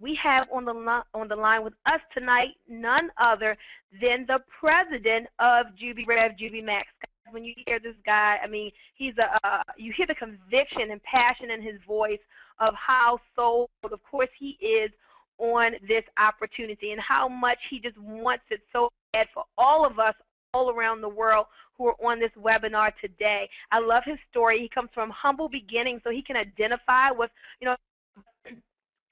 we have on the line with us tonight none other than the president of JubiRev, Jubi Max. When you hear this guy, I mean, you hear the conviction and passion in his voice of how sold, of course, he is on this opportunity and how much he just wants it so bad for all of us all around the world who are on this webinar today. I love his story. He comes from humble beginnings, so he can identify with,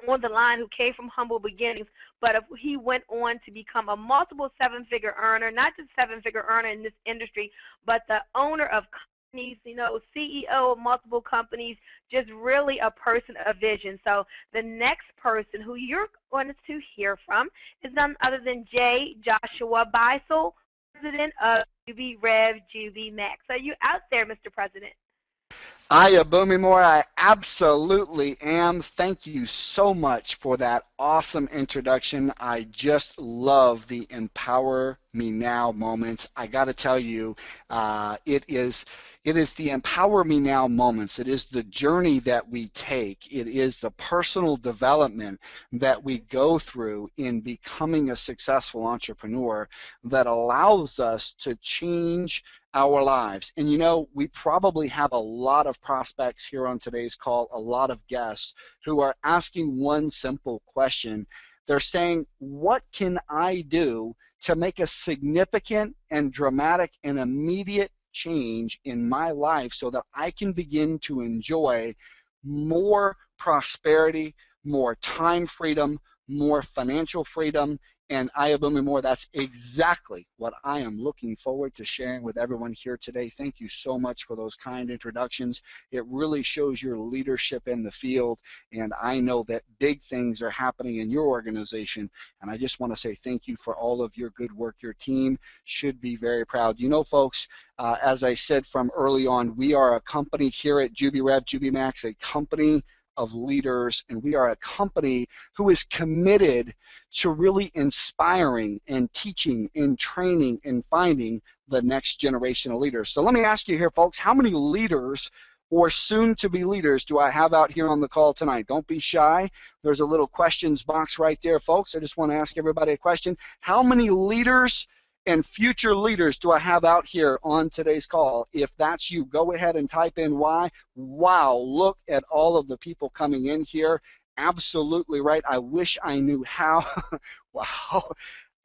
on the line who came from humble beginnings, but he went on to become a multiple seven-figure earner, not just seven-figure earner in this industry, but the owner of companies, CEO of multiple companies, just really a person of vision. So the next person who you're going to hear from is none other than J. Joshua Beisel, president of JubiRev, Jubi Max. Are you out there, Mr. President? Boomy Moore, I absolutely am. Thank you so much for that awesome introduction. I just love the empower me now moments. I got to tell you, it is the empower me now moments. It is the journey that we take. It is the personal development that we go through in becoming a successful entrepreneur that allows us to change our lives. And we probably have a lot of prospects here on today's call, a lot of guests who are asking one simple question. They're saying, what can I do to make a significant and dramatic and immediate change in my life so that I can begin to enjoy more prosperity, more time freedom, more financial freedom? And Boomy Moore, that's exactly what I am looking forward to sharing with everyone here today. Thank you so much for those kind introductions. It really shows your leadership in the field, and I know that big things are happening in your organization, and I just want to say thank you for all of your good work. Your team should be very proud. Folks, as I said from early on, we are a company here at JubiRev, Jubi Max, a company of leaders, and we are a company who is committed to really inspiring and teaching and training and finding the next generation of leaders. So let me ask you here, folks, how many leaders or soon-to-be leaders do I have out here on the call tonight? Don't be shy. There's a little questions box right there, folks. I just want to ask everybody a question. How many leaders and future leaders do I have out here on today's call? If that's you, go ahead and type in Y. Wow, look at all of the people coming in here. Absolutely right. I wish I knew how.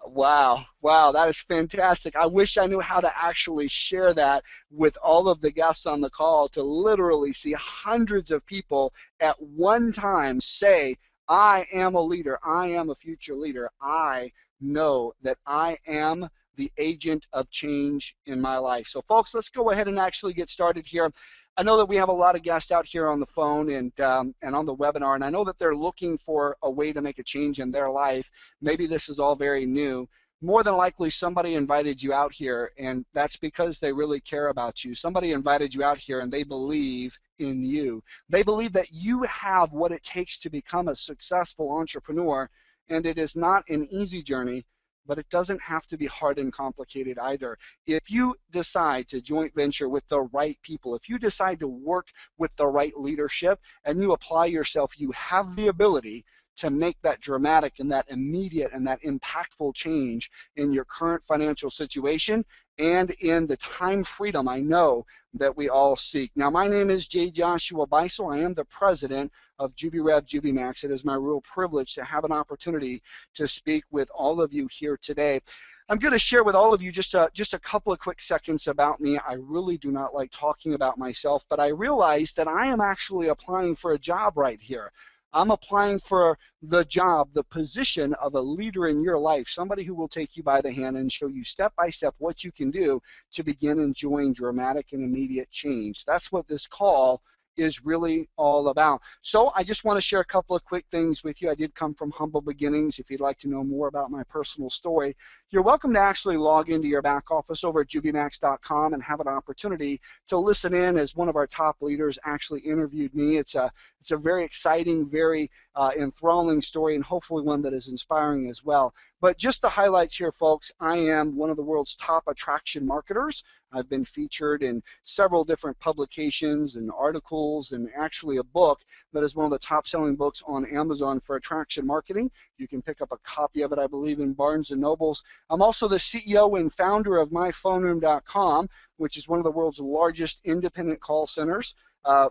Wow, that is fantastic. I wish I knew how to actually share that with all of the guests on the call, to literally see hundreds of people at one time say, I am a leader, I am a future leader, I know that I am the agent of change in my life. So folks, let's go ahead and actually get started here. I know that we have a lot of guests out here on the phone and on the webinar, and I know that they're looking for a way to make a change in their life. Maybe this is all very new. More than likely somebody invited you out here, and that's because they really care about you. Somebody invited you out here and they believe in you. They believe that you have what it takes to become a successful entrepreneur, and it is not an easy journey, but it doesn't have to be hard and complicated either. If you decide to joint venture with the right people, if you decide to work with the right leadership and you apply yourself, you have the ability to make that dramatic and that immediate and that impactful change in your current financial situation and in the time freedom I know that we all seek. Now, my name is J. Joshua Beisel. I am the president of JubiRev, Jubi Max. It is my real privilege to have an opportunity to speak with all of you here today. I'm going to share with all of you just a couple of quick seconds about me. I really do not like talking about myself, but I realize that I am actually applying for a job right here. I'm applying for the job, the position of a leader in your life, somebody who will take you by the hand and show you step by step what you can do to begin enjoying dramatic and immediate change. That's what this call is really all about. So I just want to share a couple of quick things with you. I did come from humble beginnings. If you'd like to know more about my personal story, you're welcome to actually log into your back office over at JubiMax.com and have an opportunity to listen in as one of our top leaders actually interviewed me. It's a It's a very exciting, very enthralling story, and hopefully one that is inspiring as well. But just the highlights here, folks. I am one of the world's top attraction marketers. I've been featured in several different publications and articles, and actually a book that is one of the top selling books on Amazon for attraction marketing. You can pick up a copy of it, I believe, in Barnes & Nobles. I'm also the CEO and founder of myphoneroom.com, which is one of the world's largest independent call centers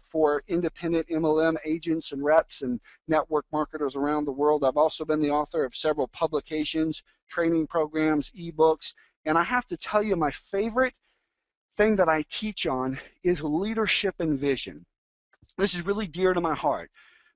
for independent MLM agents and reps and network marketers around the world. I've also been the author of several publications, training programs, ebooks, and I have to tell you, my favorite thing that I teach on is leadership and vision. This is really dear to my heart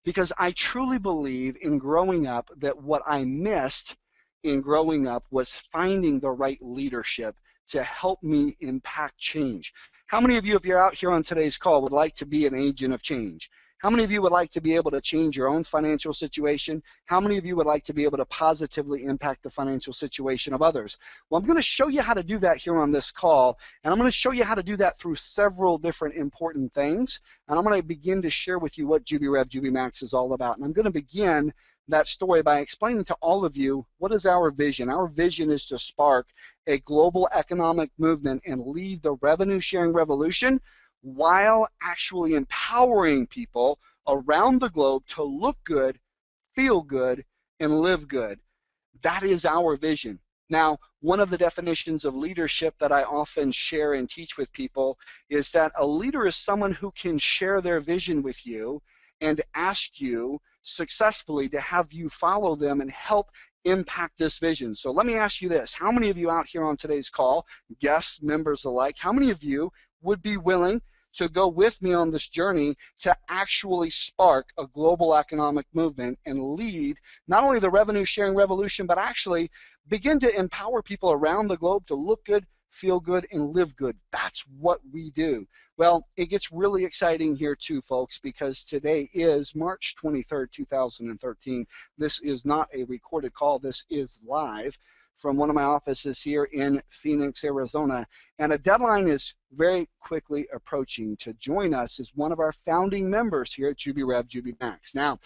because I truly believe in growing up that what I missed in growing up was finding the right leadership to help me impact change. How many of you, if you're out here on today's call, would like to be an agent of change? How many of you would like to be able to change your own financial situation? How many of you would like to be able to positively impact the financial situation of others? Well, I'm going to show you how to do that here on this call, and I'm going to show you how to do that through several different important things, and I'm going to begin to share with you what Jubi Rev, Jubi Max is all about. And I'm going to begin that story by explaining to all of you what is our vision. Our vision is to spark a global economic movement and lead the revenue sharing revolution while actually empowering people around the globe to look good, feel good, and live good. That is our vision. Now, one of the definitions of leadership that I often share and teach with people is that a leader is someone who can share their vision with you and ask you successfully to have you follow them and help impact this vision. So let me ask you this. How many of you out here on today's call, guests, members alike, how many of you would be willing to go with me on this journey to actually spark a global economic movement and lead not only the revenue sharing revolution, but actually begin to empower people around the globe to look good, feel good, and live good? That's what we do. Well, it gets really exciting here too, folks, because today is March 23rd, 2013. This is not a recorded call. This is live from one of my offices here in Phoenix, Arizona. And a deadline is very quickly approaching. To join us is one of our founding members here at JubiRev, Jubi Max. Now,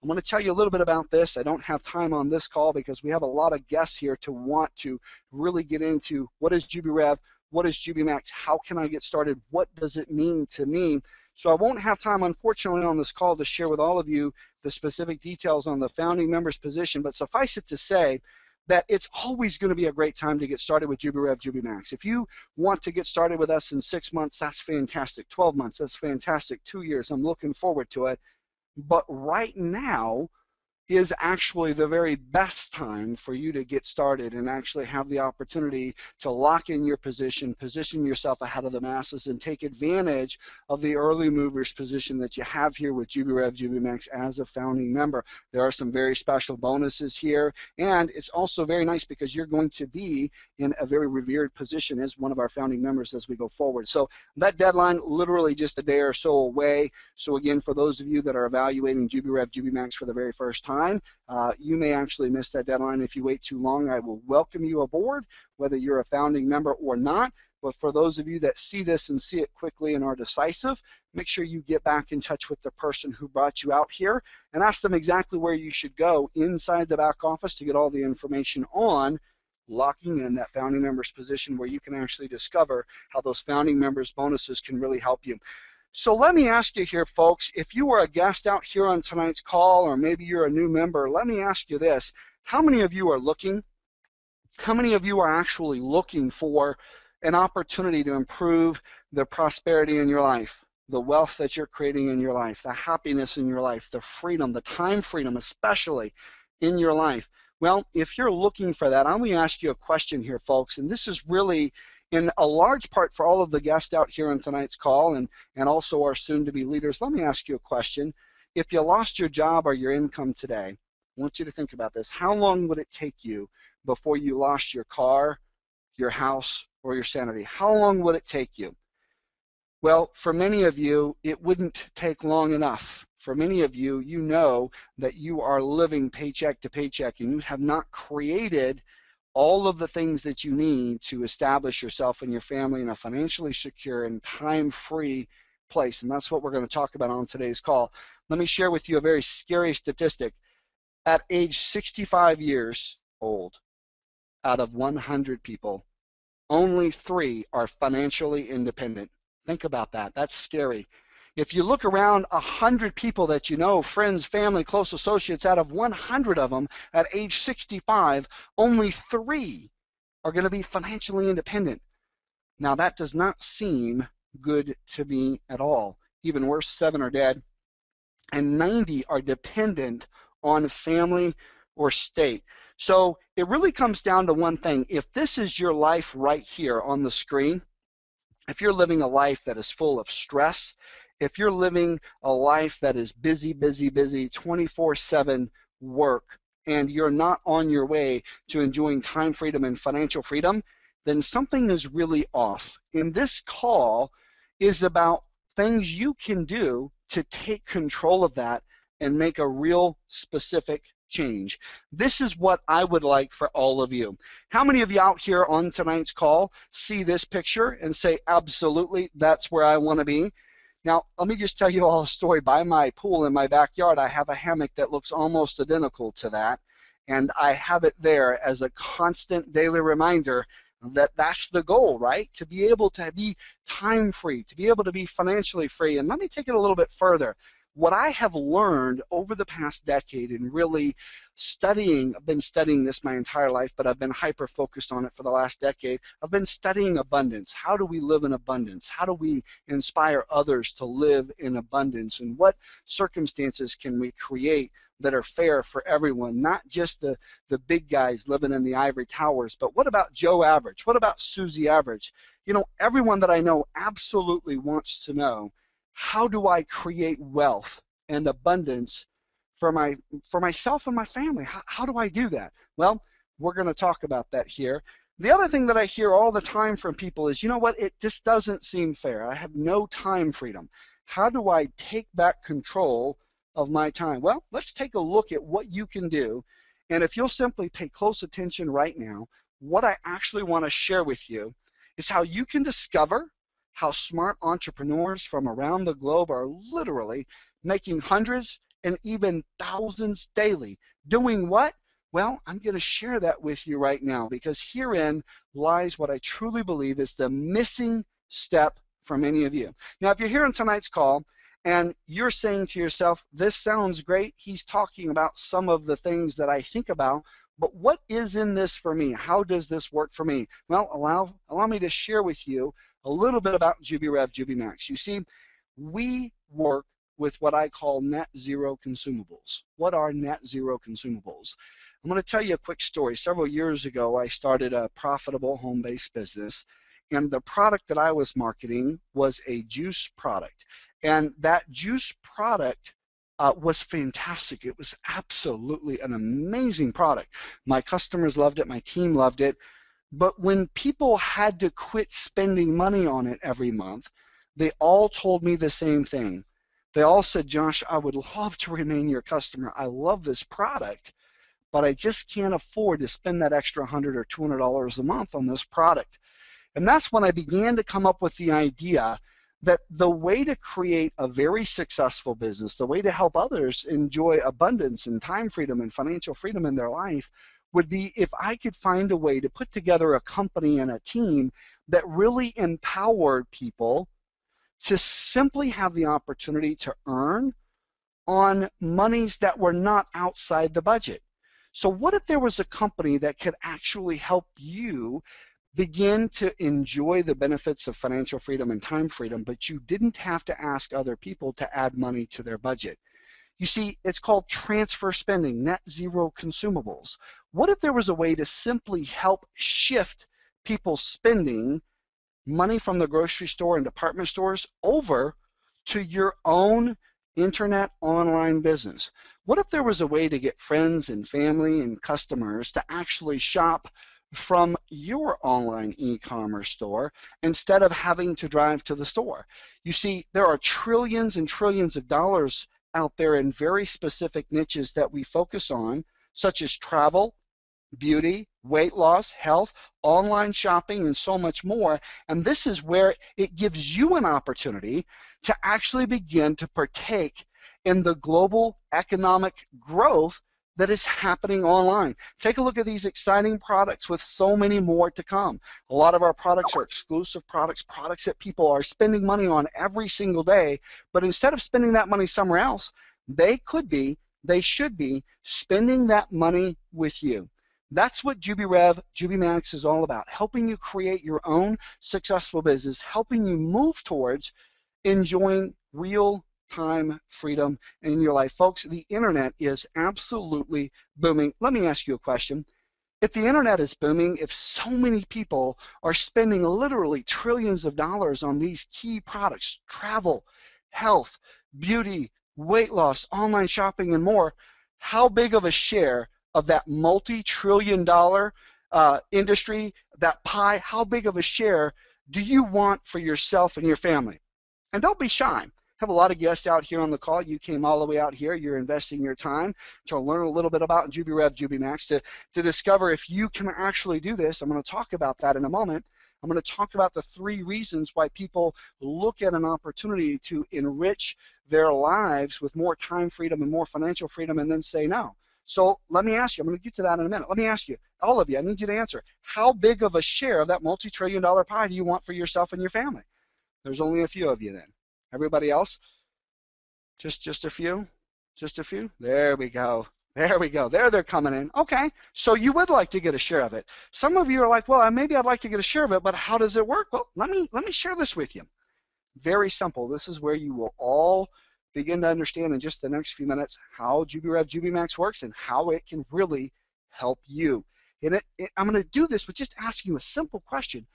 I'm going to tell you a little bit about this. I don't have time on this call because we have a lot of guests here to want to really get into what is JubiRev, what is Jubi Max, how can I get started, what does it mean to me. So I won't have time, unfortunately, on this call to share with all of you the specific details on the founding member's position, but suffice it to say that it's always going to be a great time to get started with JubiRev, Jubi Max. If you want to get started with us in 6 months, that's fantastic. 12 months, that's fantastic. 2 years, I'm looking forward to it. But right now is actually the very best time for you to get started and actually have the opportunity to lock in your position yourself ahead of the masses, and take advantage of the early movers position that you have here with JubiRev, Jubi Max as a founding member. There are some very special bonuses here, and it's also very nice because you're going to be in a very revered position as one of our founding members as we go forward. So that deadline literally just a day or so away. So again, for those of you that are evaluating JubiRev, Jubi Max for the very first time, you may actually miss that deadline if you wait too long. I will welcome you aboard, whether you're a founding member or not. But for those of you that see this and see it quickly and are decisive, make sure you get back in touch with the person who brought you out here and ask them exactly where you should go inside the back office to get all the information on locking in that founding member's position, where you can actually discover how those founding members bonuses can really help you. So let me ask you here, folks, if you are a guest out here on tonight's call, or maybe you're a new member, let me ask you this. How many of you are looking? How many of you are actually looking for an opportunity to improve the prosperity in your life, the wealth that you're creating in your life, the happiness in your life, the freedom, the time freedom especially in your life? Well, if you're looking for that, I'm going to ask you a question here, folks, and this is really in a large part for all of the guests out here on tonight's call, and also our soon-to-be leaders. Let me ask you a question. If you lost your job or your income today, I want you to think about this. How long would it take you before you lost your car, your house, or your sanity? How long would it take you? Well, for many of you, it wouldn't take long enough. For many of you, you know that you are living paycheck to paycheck, and you have not created all of the things that you need to establish yourself and your family in a financially secure and time-free place, and that's what we're going to talk about on today's call. Let me share with you a very scary statistic. At age 65 years old, out of 100 people, only 3 are financially independent. Think about that. That's scary. If you look around 100 people that you know, friends, family, close associates, out of 100 of them at age 65, only 3 are going to be financially independent. Now, that does not seem good to me at all. Even worse, 7 are dead, and 90 are dependent on family or state. So it really comes down to one thing. If this is your life right here on the screen, if you're living a life that is full of stress, if you're living a life that is busy, 24/7 work, and you're not on your way to enjoying time freedom and financial freedom, then something is really off. And this call is about things you can do to take control of that and make a real specific change. This is what I would like for all of you. How many of you out here on tonight's call see this picture and say, absolutely, that's where I want to be? Now, let me just tell you all a story. By my pool in my backyard, I have a hammock that looks almost identical to that, and I have it there as a constant daily reminder that that's the goal, right? To be able to be time free, to be able to be financially free. And let me take it a little bit further. What I have learned over the past decade in really studying, I've been studying this my entire life, but I've been hyper-focused on it for the last decade. I've been studying abundance. How do we live in abundance? How do we inspire others to live in abundance? And what circumstances can we create that are fair for everyone, not just the big guys living in the ivory towers, but what about Joe Average? What about Susie Average? You know, everyone that I know absolutely wants to know, how do I create wealth and abundance for myself and my family? How do I do that? Well, we're going to talk about that here. The other thing that I hear all the time from people is, you know what, it just doesn't seem fair. I have no time freedom. How do I take back control of my time? Well, let's take a look at what you can do. And if you'll simply pay close attention right now, what I actually want to share with you is how you can discover how smart entrepreneurs from around the globe are literally making hundreds and even thousands daily. Doing what? Well, I'm going to share that with you right now, because herein lies what I truly believe is the missing step for many of you. Now, if you're here on tonight's call and you're saying to yourself, this sounds great, he's talking about some of the things that I think about, but what is in this for me? How does this work for me? Well, allow me to share with you a little bit about JubiRev, Jubi Max. You see, we work with what I call net zero consumables. What are net zero consumables? I'm going to tell you a quick story. Several years ago, I started a profitable home-based business, and the product that I was marketing was a juice product. And that juice product was fantastic. It was absolutely an amazing product. My customers loved it. My team loved it. But when people had to quit spending money on it every month, they all told me the same thing. They all said, Josh, I would love to remain your customer. I love this product, but I just can't afford to spend that extra $100 or $200 a month on this product. And that's when I began to come up with the idea that the way to create a very successful business, the way to help others enjoy abundance and time freedom and financial freedom in their life would be if I could find a way to put together a company and a team that really empowered people to simply have the opportunity to earn on monies that were not outside the budget. So what if there was a company that could actually help you begin to enjoy the benefits of financial freedom and time freedom, but you didn't have to ask other people to add money to their budget? You see, it's called transfer spending, net zero consumables. What if there was a way to simply help shift people's spending money from the grocery store and department stores over to your own internet online business? What if there was a way to get friends and family and customers to actually shop from your online e-commerce store instead of having to drive to the store? You see, there are trillions and trillions of dollars out there in very specific niches that we focus on, such as travel, beauty, weight loss, health, online shopping, and so much more. And this is where it gives you an opportunity to actually begin to partake in the global economic growth that is happening online. Take a look at these exciting products with so many more to come. A lot of our products are exclusive products, products that people are spending money on every single day, but instead of spending that money somewhere else, they should be spending that money with you. That's what JubiRev, JubiMax is all about, helping you create your own successful business, helping you move towards enjoying real time freedom in your life. Folks, the internet is absolutely booming. Let me ask you a question. If the internet is booming, if so many people are spending literally trillions of dollars on these key products, travel, health, beauty, weight loss, online shopping, and more, how big of a share of that multi-trillion-dollar industry, that pie, how big of a share do you want for yourself and your family? And don't be shy. I have a lot of guests out here on the call. You came all the way out here. You're investing your time to learn a little bit about JubiRev, JubiMax, to discover if you can actually do this. I'm going to talk about that in a moment. I'm going to talk about the 3 reasons why people look at an opportunity to enrich their lives with more time freedom and more financial freedom and then say no. So let me ask you, I'm going to get to that in a minute. Let me ask you, all of you, I need you to answer. How big of a share of that multi-trillion-dollar pie do you want for yourself and your family? There's only a few of you then. Everybody else? Just a few? Just a few? There we go. There we go. There they're coming in. Okay, so you would like to get a share of it. Some of you are like, well, maybe I'd like to get a share of it, but how does it work? Well, let me share this with you. Very simple. This is where you will all begin to understand in just the next few minutes how JubiRev, JubiMax works and how it can really help you. And I'm going to do this with just asking you a simple question.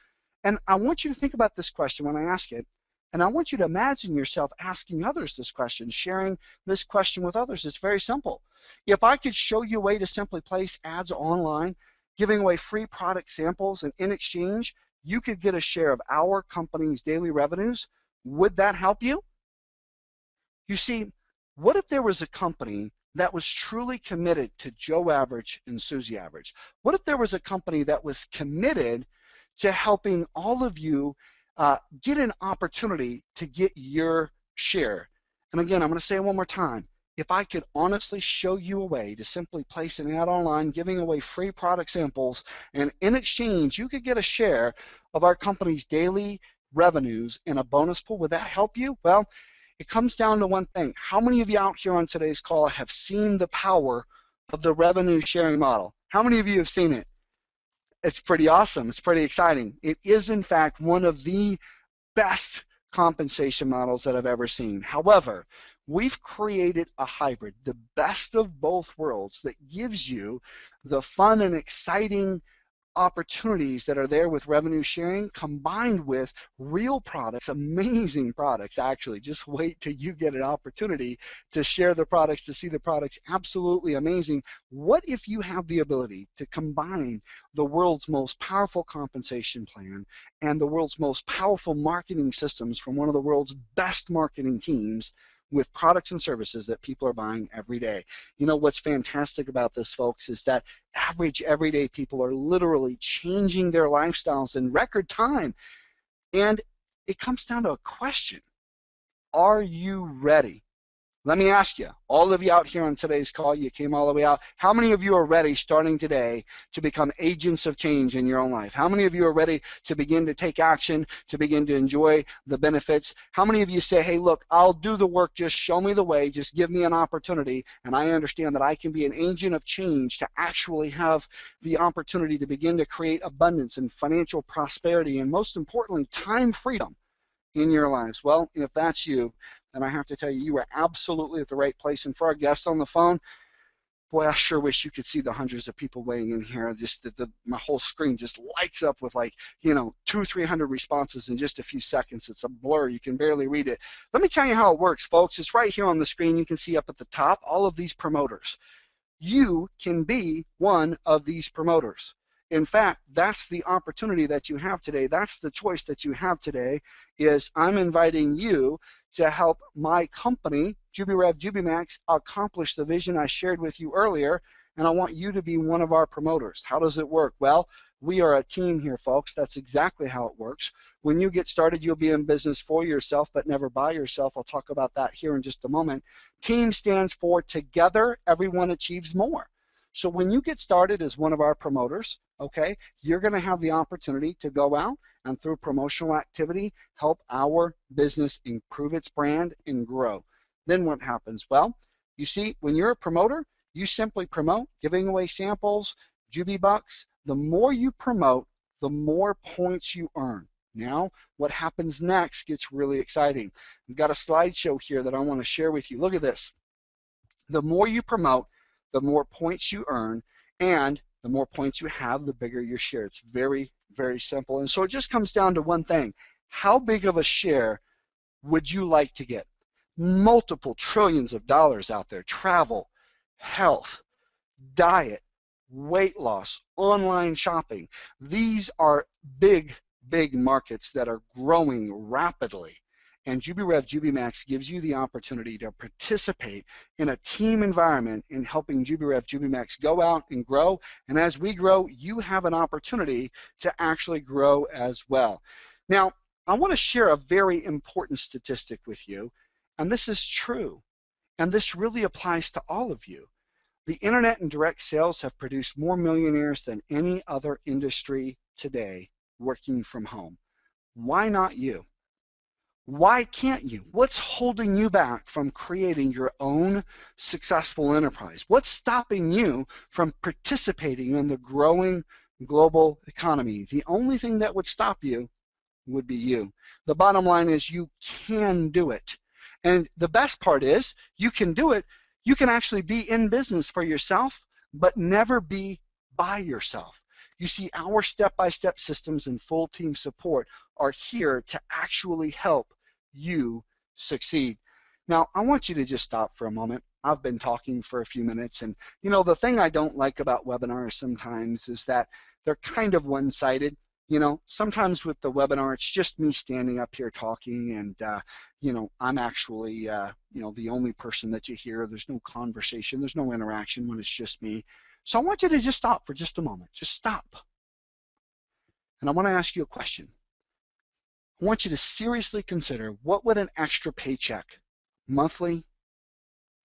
And I want you to think about this question when I ask it. And I want you to imagine yourself asking others this question, sharing this question with others. It's very simple. If I could show you a way to simply place ads online, giving away free product samples, and in exchange, you could get a share of our company's daily revenues, would that help you? You see, what if there was a company that was truly committed to Joe Average and Susie Average? What if there was a company that was committed to helping all of you get an opportunity to get your share? And again, I'm going to say it one more time. If I could honestly show you a way to simply place an ad online, giving away free product samples, and in exchange, you could get a share of our company's daily revenues in a bonus pool, would that help you? Well, it comes down to one thing. How many of you out here on today's call have seen the power of the revenue sharing model? How many of you have seen it? It's pretty awesome. It's pretty exciting. It is, in fact, one of the best compensation models that I've ever seen. However, we've created a hybrid, the best of both worlds, that gives you the fun and exciting opportunities that are there with revenue sharing combined with real products, amazing products actually. Just wait till you get an opportunity to share the products, to see the products, absolutely amazing. What if you have the ability to combine the world's most powerful compensation plan and the world's most powerful marketing systems from one of the world's best marketing teams with products and services that people are buying every day? You know what's fantastic about this, folks, is that average everyday people are literally changing their lifestyles in record time. And it comes down to a question. Are you ready? Let me ask you, all of you out here on today's call, you came all the way out. How many of you are ready starting today to become agents of change in your own life? How many of you are ready to begin to take action, to begin to enjoy the benefits? How many of you say, hey, look, I'll do the work, just show me the way, just give me an opportunity, and I understand that I can be an agent of change to actually have the opportunity to begin to create abundance and financial prosperity and, most importantly, time freedom in your lives? Well, if that's you, then I have to tell you, you are absolutely at the right place. And for our guests on the phone, boy, I sure wish you could see the hundreds of people weighing in here. Just my whole screen just lights up with, like, 200-300 responses in just a few seconds. It's a blur. You can barely read it. Let me tell you how it works, folks. It's right here on the screen. You can see up at the top all of these promoters. You can be one of these promoters. In fact, that's the opportunity that you have today. That's the choice that you have today, is I'm inviting you to help my company, JubiRev, JubiMax, accomplish the vision I shared with you earlier. and I want you to be one of our promoters. How does it work? Well, we are a team here, folks. That's exactly how it works. When you get started, you'll be in business for yourself, but never by yourself. I'll talk about that here in just a moment. Team stands for together, everyone achieves more. So when you get started as one of our promoters, okay, you're going to have the opportunity to go out and through promotional activity, help our business improve its brand and grow. Then what happens? Well, you see, when you're a promoter, you simply promote, giving away samples, Jubi Bucks. The more you promote, the more points you earn. Now, what happens next gets really exciting. We've got a slideshow here that I want to share with you. Look at this. The more you promote, the more points you earn, and the more points you have, the bigger your share. It's very, very simple. And so it just comes down to one thing. How big of a share would you like to get? Multiple trillions of dollars out there. Travel, health, diet, weight loss, online shopping. These are big, big markets that are growing rapidly. And JubiRev, Jubi Max gives you the opportunity to participate in a team environment in helping JubiRev, Jubi Max go out and grow. And as we grow, you have an opportunity to actually grow as well. Now, I want to share a very important statistic with you, and this is true. And this really applies to all of you. The internet and direct sales have produced more millionaires than any other industry today working from home. Why not you? Why can't you? What's holding you back from creating your own successful enterprise? What's stopping you from participating in the growing global economy? The only thing that would stop you would be you. The bottom line is you can do it. And the best part is you can do it. You can actually be in business for yourself, but never be by yourself. You see, our step-by-step systems and full team support are here to actually help you succeed. Now, I want you to just stop for a moment. I've been talking for a few minutes, and you know, the thing I don't like about webinars sometimes is that they're kind of one-sided. You know, sometimes with the webinar, it's just me standing up here talking, and you know, I'm actually you know, the only person that you hear. There's no conversation, there's no interaction when it's just me. So I want you to just stop for just a moment. Just stop. And I want to ask you a question. I want you to seriously consider, what would an extra paycheck, monthly,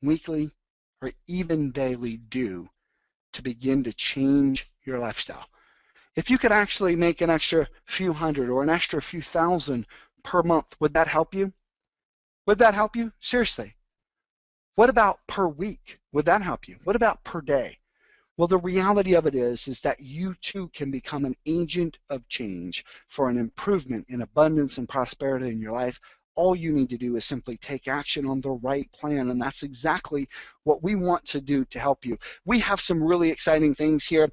weekly, or even daily, do to begin to change your lifestyle? If you could actually make an extra few hundred or an extra few thousand per month, would that help you? Would that help you? Seriously. What about per week? Would that help you? What about per day? Well, the reality of it is that you too can become an agent of change for an improvement in abundance and prosperity in your life. All you need to do is simply take action on the right plan, and that's exactly what we want to do to help you. We have some really exciting things here.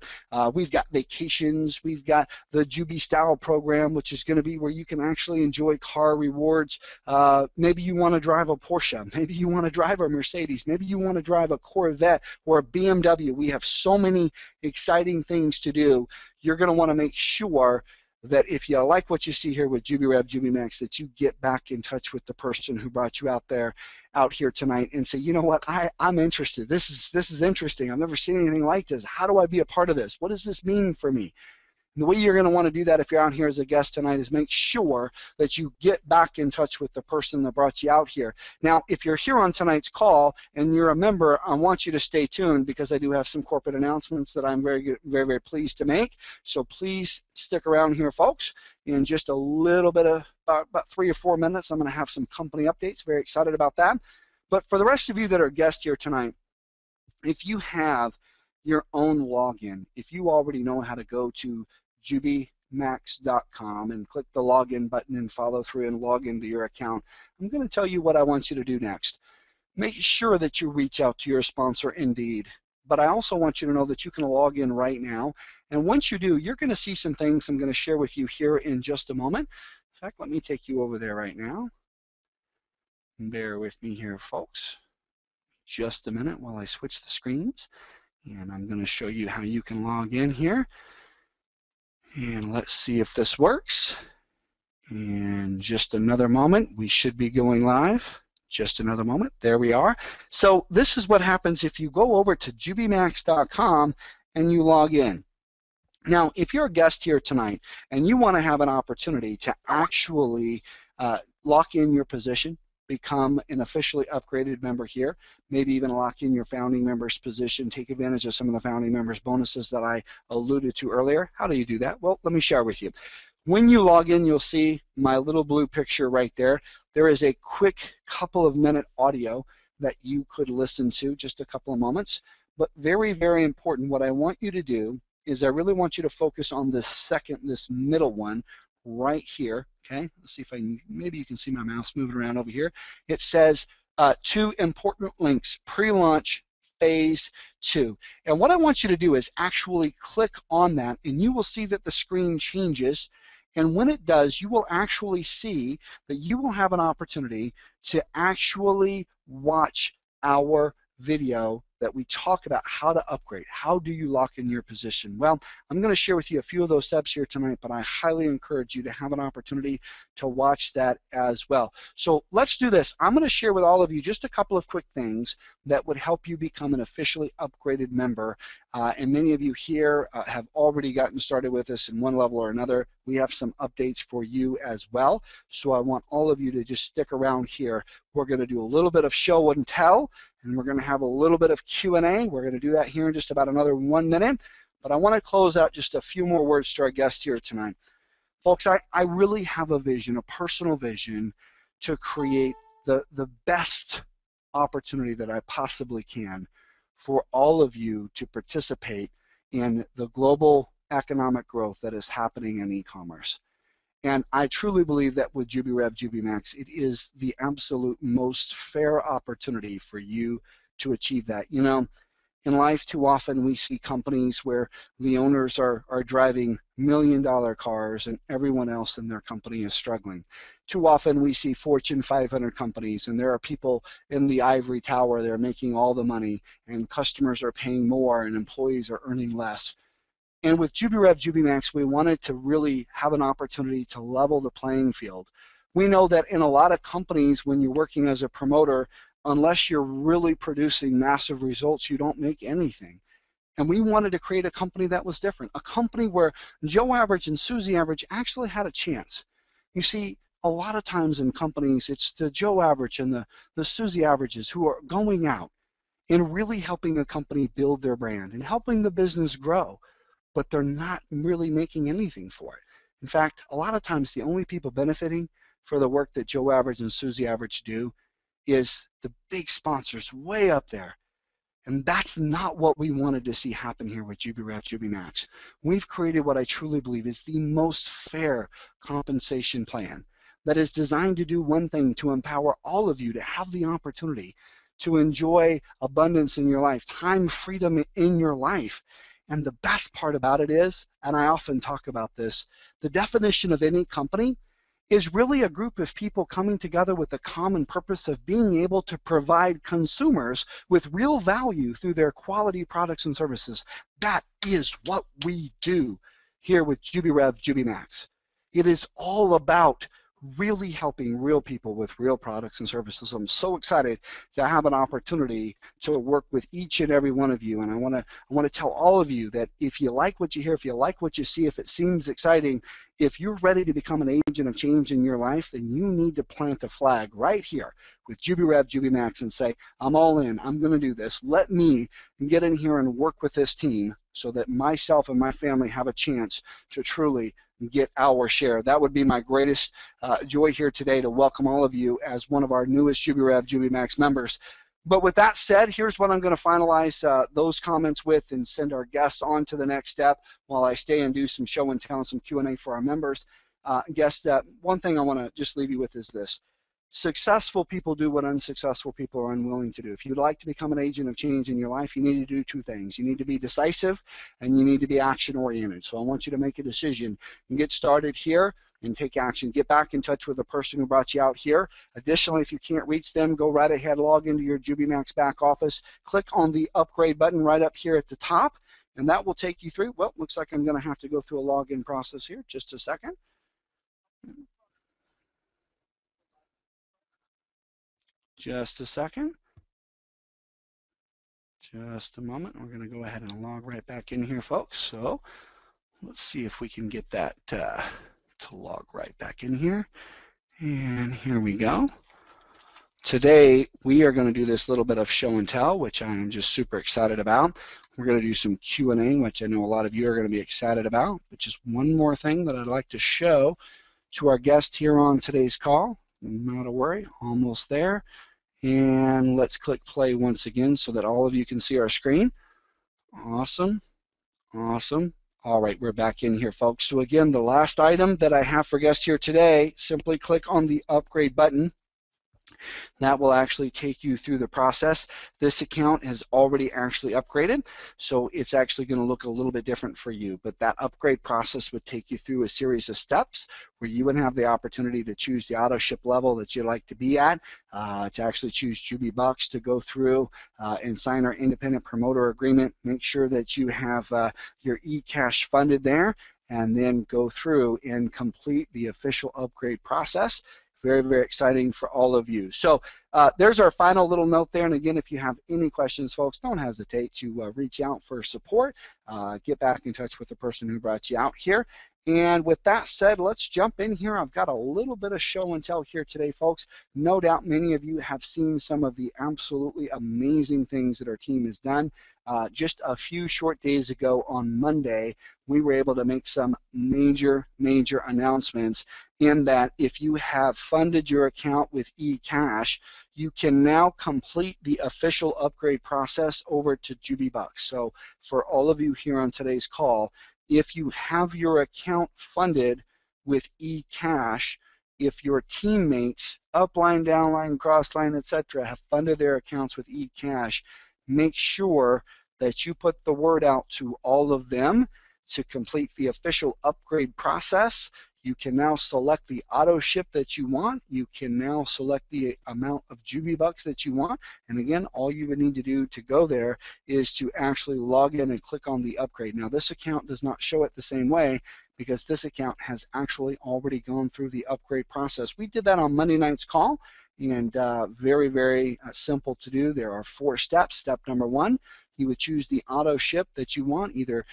We've got vacations. We've got the Jubi Style program, which is going to be where you can actually enjoy car rewards. Maybe you want to drive a Porsche. Maybe you want to drive a Mercedes. Maybe you want to drive a Corvette or a BMW. We have so many exciting things to do. You're going to want to make sure that if you like what you see here with JubiRev, Jubi Max, that you get back in touch with the person who brought you out here tonight and say, you know what, I'm interested. This is interesting. I've never seen anything like this. How do I be a part of this? What does this mean for me? And the way you're going to want to do that if you're out here as a guest tonight is make sure that you get back in touch with the person that brought you out here. Now, if you're here on tonight's call and you're a member, I want you to stay tuned because I do have some corporate announcements that I'm very, very pleased to make. So please stick around here, folks. In just a little bit of about 3 or 4 minutes, I'm going to have some company updates. Very excited about that. But for the rest of you that are guests here tonight, if you have your own login, if you already know how to go to JubiMax.com and click the login button and follow through and log into your account, I'm going to tell you what I want you to do next. Make sure that you reach out to your sponsor, Indeed. But I also want you to know that you can log in right now. And once you do, you're going to see some things I'm going to share with you here in just a moment. In fact, let me take you over there right now. Bear with me here, folks. Just a minute while I switch the screens. And I'm going to show you how you can log in here. And let's see if this works. And just another moment, we should be going live. Just another moment. There we are. So this is what happens if you go over to JubiMax.com and you log in. Now, if you're a guest here tonight and you want to have an opportunity to actually lock in your position, become an officially upgraded member here, maybe even lock in your founding member's position, take advantage of some of the founding members' bonuses that I alluded to earlier, how do you do that? Well, let me share with you. When you log in, you'll see my little blue picture right there. There is a quick couple of minute audio that you could listen to, just a couple of moments. But very, very important, what I want you to do is I really want you to focus on this middle one right here. Okay, let's see if I can, maybe you can see my mouse moving around over here. It says 2 important links, pre-launch phase 2. And what I want you to do is actually click on that, and you will see that the screen changes. And when it does, you will actually see that you will have an opportunity to actually watch our video that we talk about how to upgrade. How do you lock in your position? Well, I'm going to share with you a few of those steps here tonight, but I highly encourage you to have an opportunity to watch that as well. So let's do this. I'm going to share with all of you just a couple of quick things that would help you become an officially upgraded member. And many of you here have already gotten started with us in one level or another. We have some updates for you as well. So I want all of you to just stick around here. We're going to do a little bit of show and tell, and we're going to have a little bit of Q&A. We're going to do that here in just about another 1 minute. But I want to close out just a few more words to our guests here tonight. Folks, I really have a vision, a personal vision, to create the best opportunity that I possibly can for all of you to participate in the global economic growth that is happening in e-commerce. And I truly believe that with JubiRev, Jubi Max, it is the absolute most fair opportunity for you to achieve that. You know, in life, too often we see companies where the owners are driving million-dollar cars and everyone else in their company is struggling. Too often we see Fortune 500 companies and there are people in the ivory tower that are making all the money and customers are paying more and employees are earning less. And with JubiRev, Jubi Max, we wanted to really have an opportunity to level the playing field. We know that in a lot of companies, when you're working as a promoter, unless you're really producing massive results, you don't make anything. And we wanted to create a company that was different, a company where Joe Average and Susie Average actually had a chance. You see, a lot of times in companies, it's the Joe Average and the Susie Averages who are going out and really helping a company build their brand and helping the business grow, but they're not really making anything for it. In fact, a lot of times the only people benefiting for the work that Joe Average and Susie Average do is the big sponsors way up there. And that's not what we wanted to see happen here with JubiRev, Jubi Max. We've created what I truly believe is the most fair compensation plan that is designed to do one thing, to empower all of you to have the opportunity to enjoy abundance in your life, time freedom in your life. And the best part about it is, and I often talk about this, the definition of any company is really a group of people coming together with the common purpose of being able to provide consumers with real value through their quality products and services. That is what we do here with JubiRev, Jubi Max. It is all about really helping real people with real products and services. I'm so excited to have an opportunity to work with each and every one of you, and I want to tell all of you that if you like what you hear, if you like what you see, if it seems exciting, if you're ready to become an agent of change in your life, then you need to plant a flag right here with JubiRev, Jubi Max and say, I'm all in, I'm going to do this. Let me get in here and work with this team so that myself and my family have a chance to truly get our share. That would be my greatest joy here today, to welcome all of you as one of our newest JubiRev, Jubi Max members. But with that said, here's what I'm going to finalize those comments with and send our guests on to the next step while I stay and do some show and tell and some Q&A for our members. One thing I want to just leave you with is this. Successful people do what unsuccessful people are unwilling to do. If you'd like to become an agent of change in your life, you need to do two things. You need to be decisive and you need to be action-oriented. So I want you to make a decision and get started here and take action. Get back in touch with the person who brought you out here. Additionally, if you can't reach them, go right ahead, log into your JubiMax back office, click on the upgrade button right up here at the top, and that will take you through. Well, looks like I'm going to have to go through a login process here. Just a second. Just a second. Just a moment. We're going to go ahead and log right back in here, folks. So let's see if we can get that to log right back in here. And here we go. Today, we are going to do this little bit of show and tell, which I am just super excited about. We're going to do some Q&A, which I know a lot of you are going to be excited about. But just one more thing that I'd like to show to our guest here on today's call. Not to worry, almost there. And let's click play once again so that all of you can see our screen. Awesome. Awesome. All right, we're back in here, folks. So again, the last item that I have for guests here today, simply click on the upgrade button. That will actually take you through the process. This account has already actually upgraded, so it's actually going to look a little bit different for you. But that upgrade process would take you through a series of steps where you would have the opportunity to choose the auto ship level that you'd like to be at, to actually choose Jubi Max to go through and sign our independent promoter agreement. Make sure that you have your eCash funded there, and then go through and complete the official upgrade process. Very, very exciting for all of you. So there's our final little note there. And again, if you have any questions, folks, don't hesitate to reach out for support. Get back in touch with the person who brought you out here. And with that said, let's jump in here. I've got a little bit of show and tell here today, folks. No doubt many of you have seen some of the absolutely amazing things that our team has done. Just a few short days ago on Monday, we were able to make some major announcements in that if you have funded your account with eCash, you can now complete the official upgrade process over to Jubi Max. So for all of you here on today's call, if you have your account funded with eCash, if your teammates, upline, downline, crossline, etc., have funded their accounts with eCash, make sure that you put the word out to all of them to complete the official upgrade process. You can now select the auto ship that you want. You can now select the amount of Jubi Bucks that you want. And again, all you would need to do to go there is to actually log in and click on the upgrade. Now, this account does not show it the same way because this account has actually already gone through the upgrade process. We did that on Monday night's call, and very simple to do. There are 4 steps. Step number 1, you would choose the auto ship that you want, either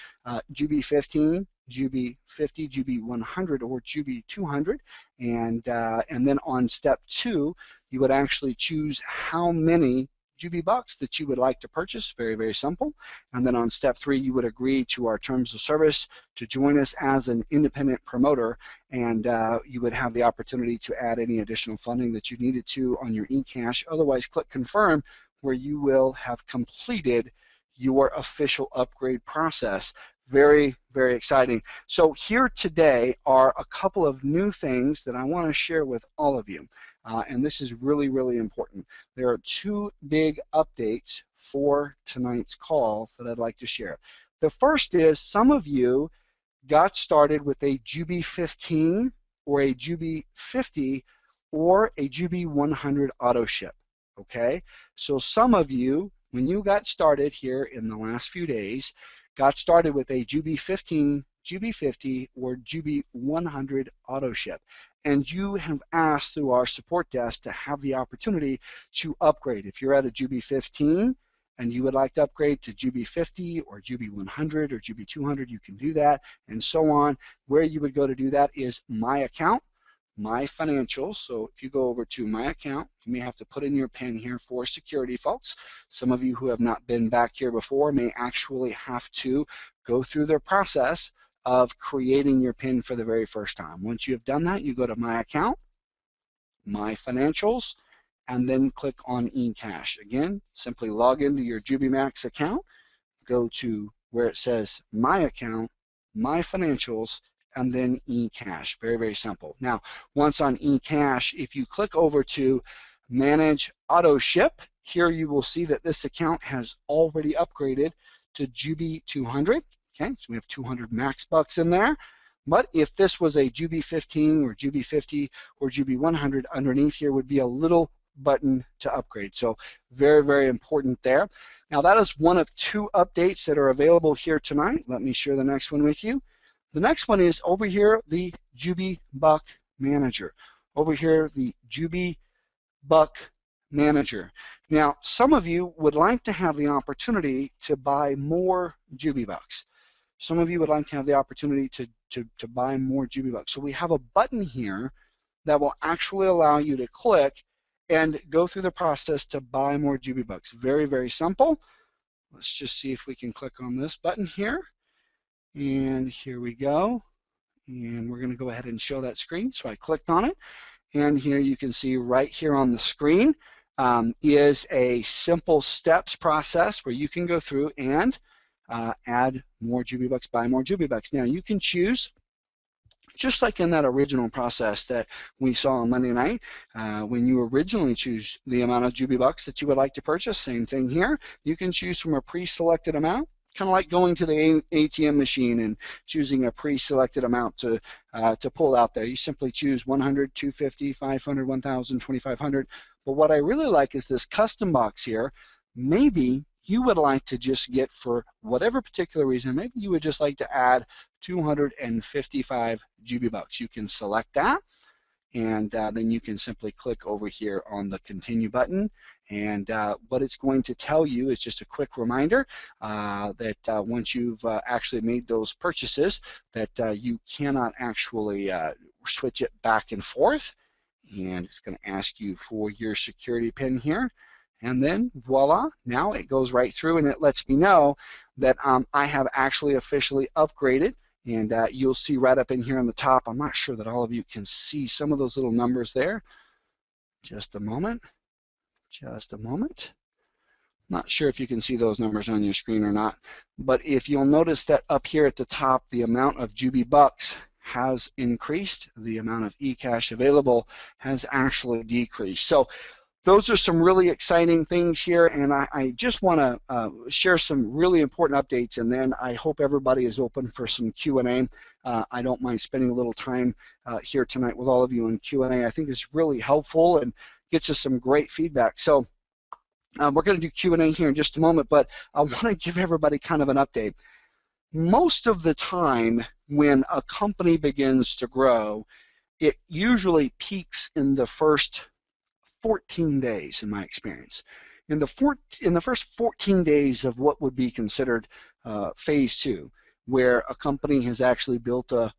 Jubi 15, Jubi 50, Jubi 100, or Jubi 200. And then on step 2, you would actually choose how many Jubi Bucks that you would like to purchase. Very simple. And then on step 3, you would agree to our terms of service to join us as an independent promoter, and you would have the opportunity to add any additional funding that you needed to on your eCash. Otherwise, click confirm, where you will have completed your official upgrade process. Very exciting. So here today are a couple of new things that I want to share with all of you. And this is really important. There are 2 big updates for tonight's call that I'd like to share. The first is some of you got started with a Jubi 15 or a Jubi 50 or a Jubi 100 auto ship. Okay? So some of you, when you got started here in the last few days, got started with a Jubi 15, Jubi 50, or Jubi 100 auto ship. And you have asked through our support desk to have the opportunity to upgrade. If you're at a Jubi 15 and you would like to upgrade to Jubi 50 or Jubi 100 or Jubi 200, you can do that, and so on. Where you would go to do that is My Account, My Financials. So if you go over to My Account, you may have to put in your PIN here for security, folks. Some of you who have not been back here before may actually have to go through the process of creating your PIN for the very first time. Once you have done that, you go to My Account, My Financials, and then click on eCash. Again, simply log into your JubiMax account, go to where it says My Account, My Financials, and then eCash. Very simple. Now, once on eCash, if you click over to Manage Auto Ship, here you will see that this account has already upgraded to Jubi 200. Okay, so we have 200 max bucks in there. But if this was a Jubi 15 or Jubi 50 or Jubi 100, underneath here would be a little button to upgrade. So very important there. Now that is one of 2 updates that are available here tonight. Let me share the next one with you. The next one is over here, the Jubi Buck Manager. Over here, the Jubi Buck manager. Now, some of you would like to have the opportunity to buy more JubiBucks. Some of you would like to have the opportunity to buy more JubiBucks. So we have a button here that will actually allow you to click and go through the process to buy more JubiBucks. Very, very simple. Let's just see if we can click on this button here. And here we go. And we're going to go ahead and show that screen. So I clicked on it. And here you can see right here on the screen is a simple steps process where you can go through and add more JubiBucks, buy more JubiBucks. Now you can choose, just like in that original process that we saw on Monday night, when you originally choose the amount of JubiBucks that you would like to purchase, same thing here. You can choose from a pre-selected amount, kind of like going to the ATM machine and choosing a pre-selected amount to pull out there. You simply choose 100, 250, 500, 1,000, 2,500. But what I really like is this custom box here. Maybe you would like to just get, for whatever particular reason, maybe you would just like to add 255 JubiBucks. You can select that, and then you can simply click over here on the continue button. And what it's going to tell you is just a quick reminder that once you've actually made those purchases, that you cannot actually switch it back and forth. And it's going to ask you for your security pin here. And then voila, now it goes right through and it lets me know that I have actually officially upgraded. And you'll see right up in here on the top, I'm not sure that all of you can see some of those little numbers there. Just a moment. Just a moment. Not sure if you can see those numbers on your screen or not. But if you'll notice that up here at the top, the amount of JubiBucks has increased. The amount of eCash available has actually decreased. So those are some really exciting things here, and I just want to share some really important updates, and then I hope everybody is open for some Q&A. I don't mind spending a little time here tonight with all of you in Q&A. I think it's really helpful and gets us some great feedback. So we're going to do Q&A here in just a moment, but I want to give everybody kind of an update. Most of the time when a company begins to grow, it usually peaks in the first 14 days, in my experience. In the first 14 days of what would be considered phase 2, where a company has actually built a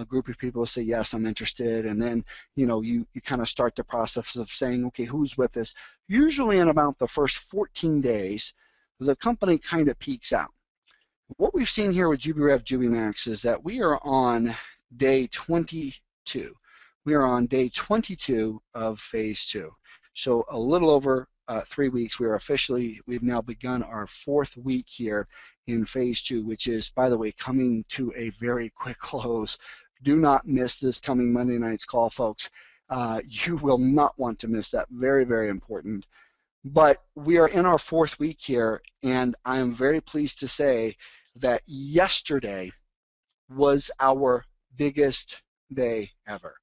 group of people who say, yes, I'm interested, and then you kind of start the process of saying, okay, who's with us? Usually in about the first 14 days, the company kind of peaks out. What we've seen here with JubiRev, Jubi Max is that we are on day 22. We are on day 22 of phase 2. So a little over 3 weeks, we've now begun our 4th week here in phase 2, which is, by the way, coming to a very quick close. Do not miss this coming Monday night's call, folks. You will not want to miss that. Very, very important. But we are in our 4th week here, and I am very pleased to say that yesterday was our biggest day ever.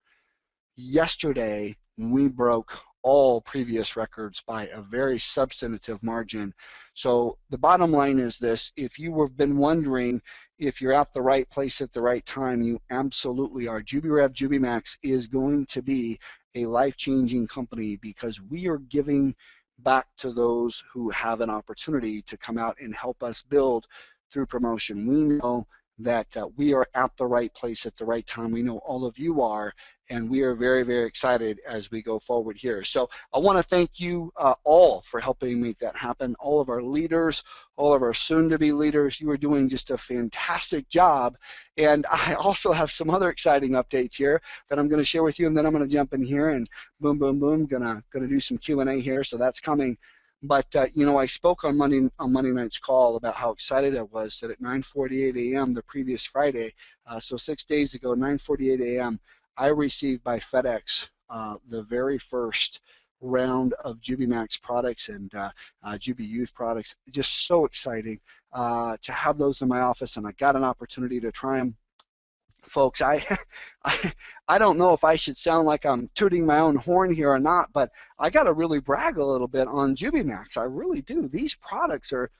Yesterday, we broke all previous records by a very substantive margin. So the bottom line is this: if you have been wondering if you're at the right place at the right time, you absolutely are. JubiRev, Jubi Max is going to be a life-changing company because we are giving back to those who have an opportunity to come out and help us build through promotion. We know that we are at the right place at the right time. We know all of you are, and we are very, very excited as we go forward here. So I want to thank you all for helping make that happen. All of our leaders, all of our soon-to-be leaders, you are doing just a fantastic job. And I also have some other exciting updates here that I'm going to share with you, and then I'm going to jump in here and boom, boom, boom, gonna do some Q&A here. So that's coming. But I spoke on Monday night's call about how excited I was that at 9:48 a.m. the previous Friday, so 6 days ago, 9:48 a.m., I received by FedEx the very first round of Jubi Max products and Jubi Youth products. Just so exciting to have those in my office, and I got an opportunity to try them. Folks, I don't know if I should sound like I'm tooting my own horn here or not, but I got to really brag a little bit on Jubi Max. I really do. These products are,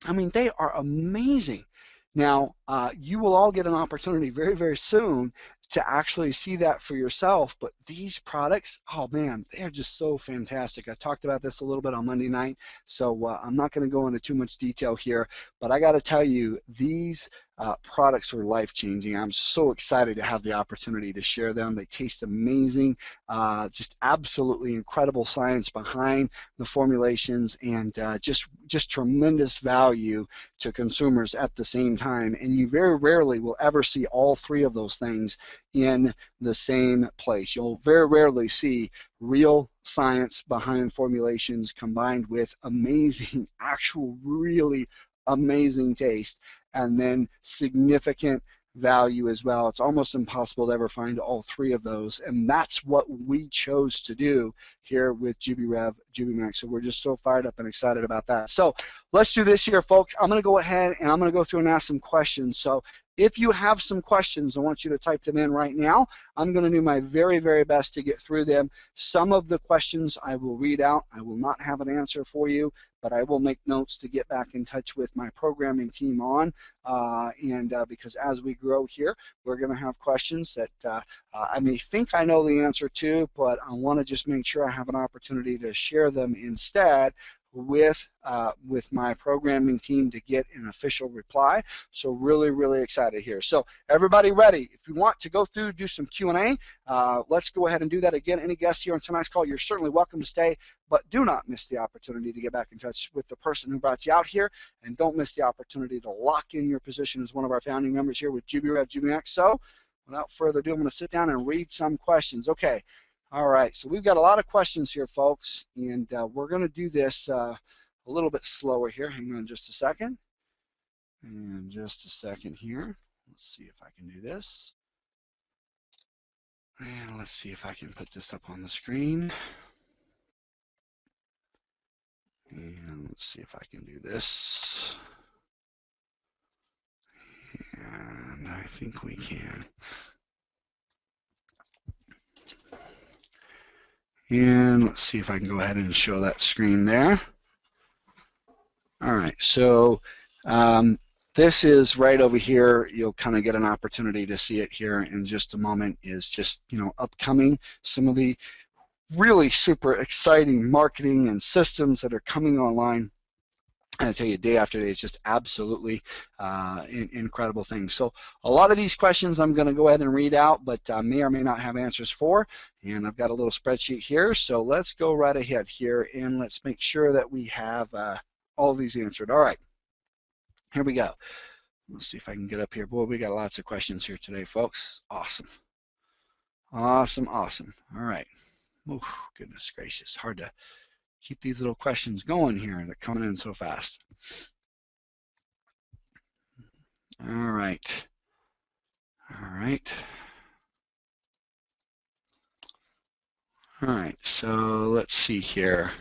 they are amazing. Now, you will all get an opportunity very, very soon to actually see that for yourself. But these products, oh man, they're just so fantastic. I talked about this a little bit on Monday night, so I'm not going to go into too much detail here, but I got to tell you, these products are life-changing. I'm so excited to have the opportunity to share them. They taste amazing, just absolutely incredible science behind the formulations, and just tremendous value to consumers at the same time. And you very rarely will ever see all three of those things in the same place. You'll very rarely see real science behind formulations combined with amazing, actual, really amazing taste, and then significant value as well. It's almost impossible to ever find all three of those, and that's what we chose to do here with JubiRev, Jubi Max. So we're just so fired up and excited about that. So let's do this here, folks. I'm going to go ahead and I'm going to go through and ask some questions. So if you have some questions, I want you to type them in right now. I'm going to do my very, very best to get through them. Some of the questions I will read out. I will not have an answer for you, but I will make notes to get back in touch with my programming team on. Because as we grow here, we're going to have questions that I may think I know the answer to, but I want to just make sure I have an opportunity to share them instead with my programming team to get an official reply. So really, really excited here. So everybody ready? If you want to go through, do some Q&A, let's go ahead and do that. Again, any guests here on tonight's call, you're certainly welcome to stay, but do not miss the opportunity to get back in touch with the person who brought you out here, and don't miss the opportunity to lock in your position as one of our founding members here with JubiRev, JubiMax. So without further ado, I'm going to sit down and read some questions. Okay. All right, so we've got a lot of questions here, folks, and we're going to do this a little bit slower here. Hang on just a second. And just a second here. Let's see if I can do this. And let's see if I can put this up on the screen. And let's see if I can do this. And I think we can. And let's see if I can go ahead and show that screen there. All right, so this is right over here. You'll kind of get an opportunity to see it here in just a moment. Is just, upcoming, some of the really super exciting marketing and systems that are coming online. I tell you, day after day, it's just absolutely incredible things. So a lot of these questions I'm going to go ahead and read out, but may or may not have answers for. And I've got a little spreadsheet here. So let's go right ahead here and let's make sure that we have all of these answered. All right, here we go. Let's see if I can get up here. Boy, we got lots of questions here today, folks. Awesome. Awesome, awesome. All right. Oh, goodness gracious. Hard to keep these little questions going here. They're coming in so fast. All right. All right. All right, so let's see here.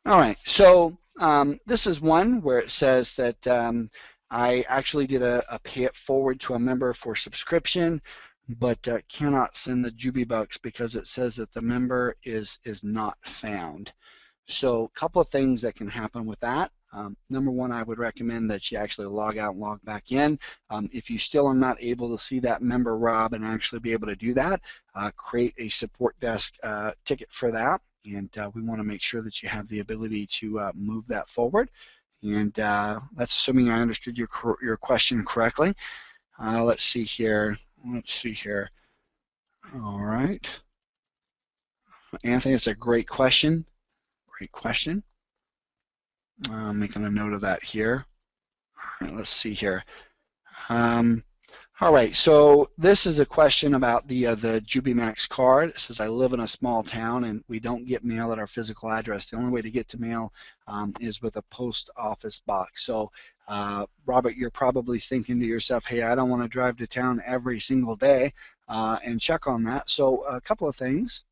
All right, so this is one where it says that I actually did a pay it forward to a member for subscription, but cannot send the Jubi bucks because it says that the member is not found. So a couple of things that can happen with that. Number one, I would recommend that you actually log out and log back in. If you still are not able to see that member, Rob, and actually be able to do that, create a support desk ticket for that. And we want to make sure that you have the ability to move that forward. And that's assuming I understood your question correctly. Let's see here. Let's see here. All right. Anthony, it's a great question. Great question. I'm making a note of that here. All right, let's see here. All right, so this is a question about the Jubi Max card. It says, I live in a small town and we don't get mail at our physical address. The only way to get to mail is with a post office box. So, Robert, you're probably thinking to yourself, hey, I don't want to drive to town every single day and check on that. So a couple of things.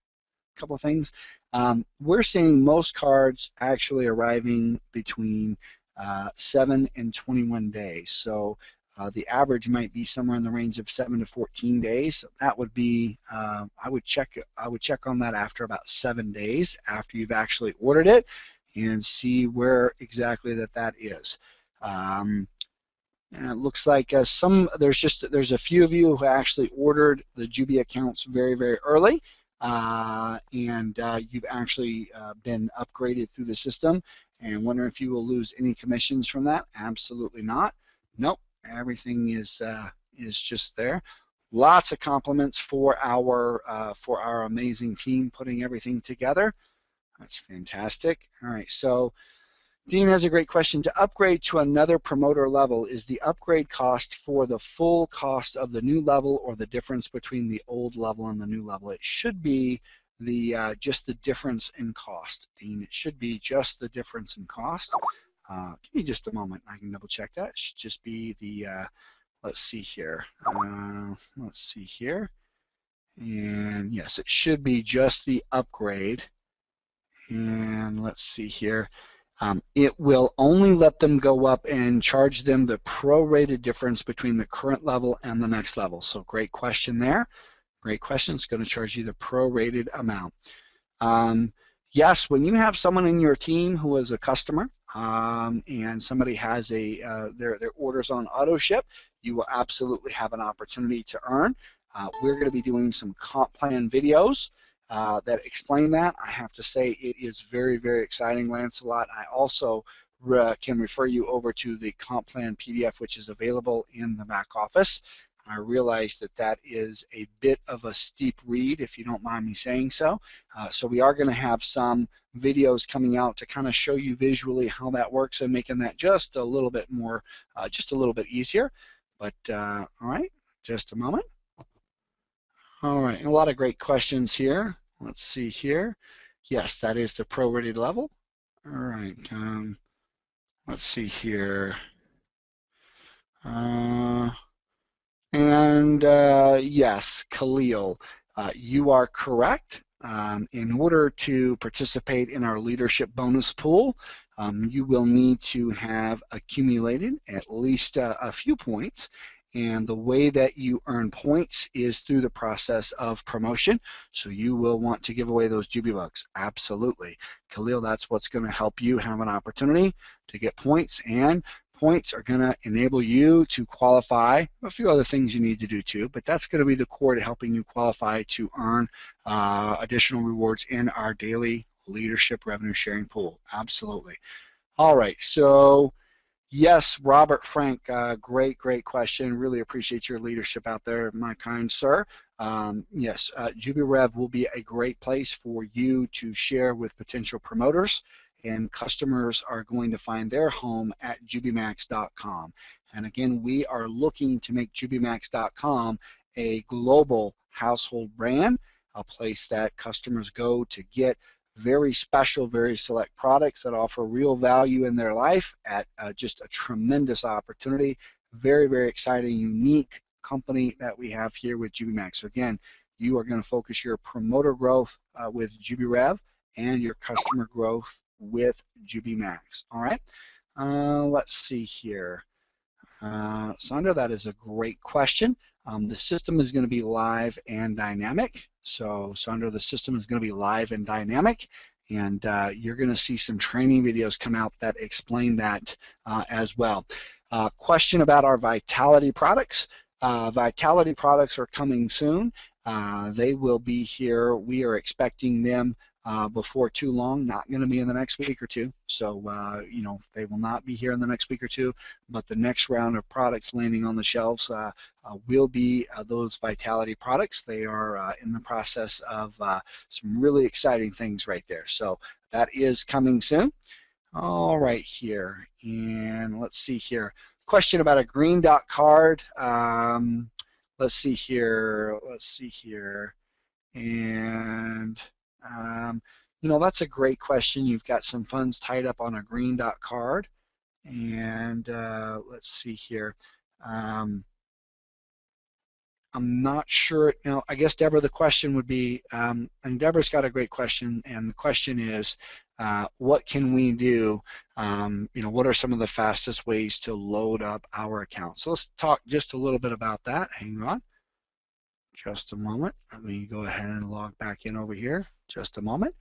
We're seeing most cards actually arriving between 7 and 21 days. So the average might be somewhere in the range of 7 to 14 days. So that would be, I would check on that after about 7 days after you've actually ordered it and see where exactly that is. And it looks like there's a few of you who actually ordered the Jubi accounts very, very early, and you've actually been upgraded through the system. And wondering if you will lose any commissions from that? Absolutely not. Nope. Everything is just there. Lots of compliments for our amazing team putting everything together. That's fantastic. All right, so Dean has a great question. To upgrade to another promoter level, is the upgrade cost for the full cost of the new level or the difference between the old level and the new level? It should be just the difference in cost, Dean. It should be just the difference in cost. Give me just a moment. I can double check that. It should just be the, let's see here. Let's see here. And yes, it should be just the upgrade. And let's see here. It will only let them go up and charge them the prorated difference between the current level and the next level. So great question there. Great question. It's going to charge you the prorated amount. Yes, when you have someone in your team who is a customer and somebody has their orders on auto ship, you will absolutely have an opportunity to earn. We're going to be doing some comp plan videos that explain that. I have to say it is very, very exciting, Lancelot. I also can refer you over to the comp plan PDF, which is available in the back office. I realize that that is a bit of a steep read, if you don't mind me saying so. So we are going to have some videos coming out to kind of show you visually how that works and making that just a little bit more, just a little bit easier. But all right, just a moment. All right, a lot of great questions here. Let's see here. Yes, that is the prorated level. All right, let's see here. Yes, Khalil, you are correct. In order to participate in our leadership bonus pool, you will need to have accumulated at least a few points. And the way that you earn points is through the process of promotion. So you will want to give away those Jubi bucks. Absolutely. Khalil, that's what's going to help you have an opportunity to get points, and points are going to enable you to qualify. A few other things you need to do too, but that's going to be the core to helping you qualify to earn additional rewards in our daily leadership revenue sharing pool. Absolutely. All right, so yes, Robert Frank, great question. Really appreciate your leadership out there, my kind sir. Yes, JubiRev will be a great place for you to share with potential promoters, and customers are going to find their home at JubiMax.com. And again, we are looking to make JubiMax.com a global household brand, a place that customers go to get very special, very select products that offer real value in their life at just a tremendous opportunity. Very, very exciting, unique company that we have here with JubiMax. So again, you are going to focus your promoter growth with JubiRev and your customer growth with JubiMax. All right, let's see here. Sandra, that is a great question. The system is going to be live and dynamic. So Sandra, the system is going to be live and dynamic, and you're going to see some training videos come out that explain that as well. Question about our Vitality products. Vitality products are coming soon. They will be here. We are expecting them before too long, not going to be in the next week or two. So, you know, they will not be here in the next week or two, but the next round of products landing on the shelves will be those Vitality products. They are in the process of some really exciting things right there. So that is coming soon. All right here, and let's see here. Question about a green dot card. Let's see here, and you know, that's a great question. You've got some funds tied up on a green dot card, and let's see here. I'm not sure. You know, I guess Deborah, the question would be, and Deborah's got a great question, and the question is, what can we do? You know, what are some of the fastest ways to load up our account? So let's talk just a little bit about that. Hang on. Just a moment. Let me go ahead and log back in over here. Just a moment.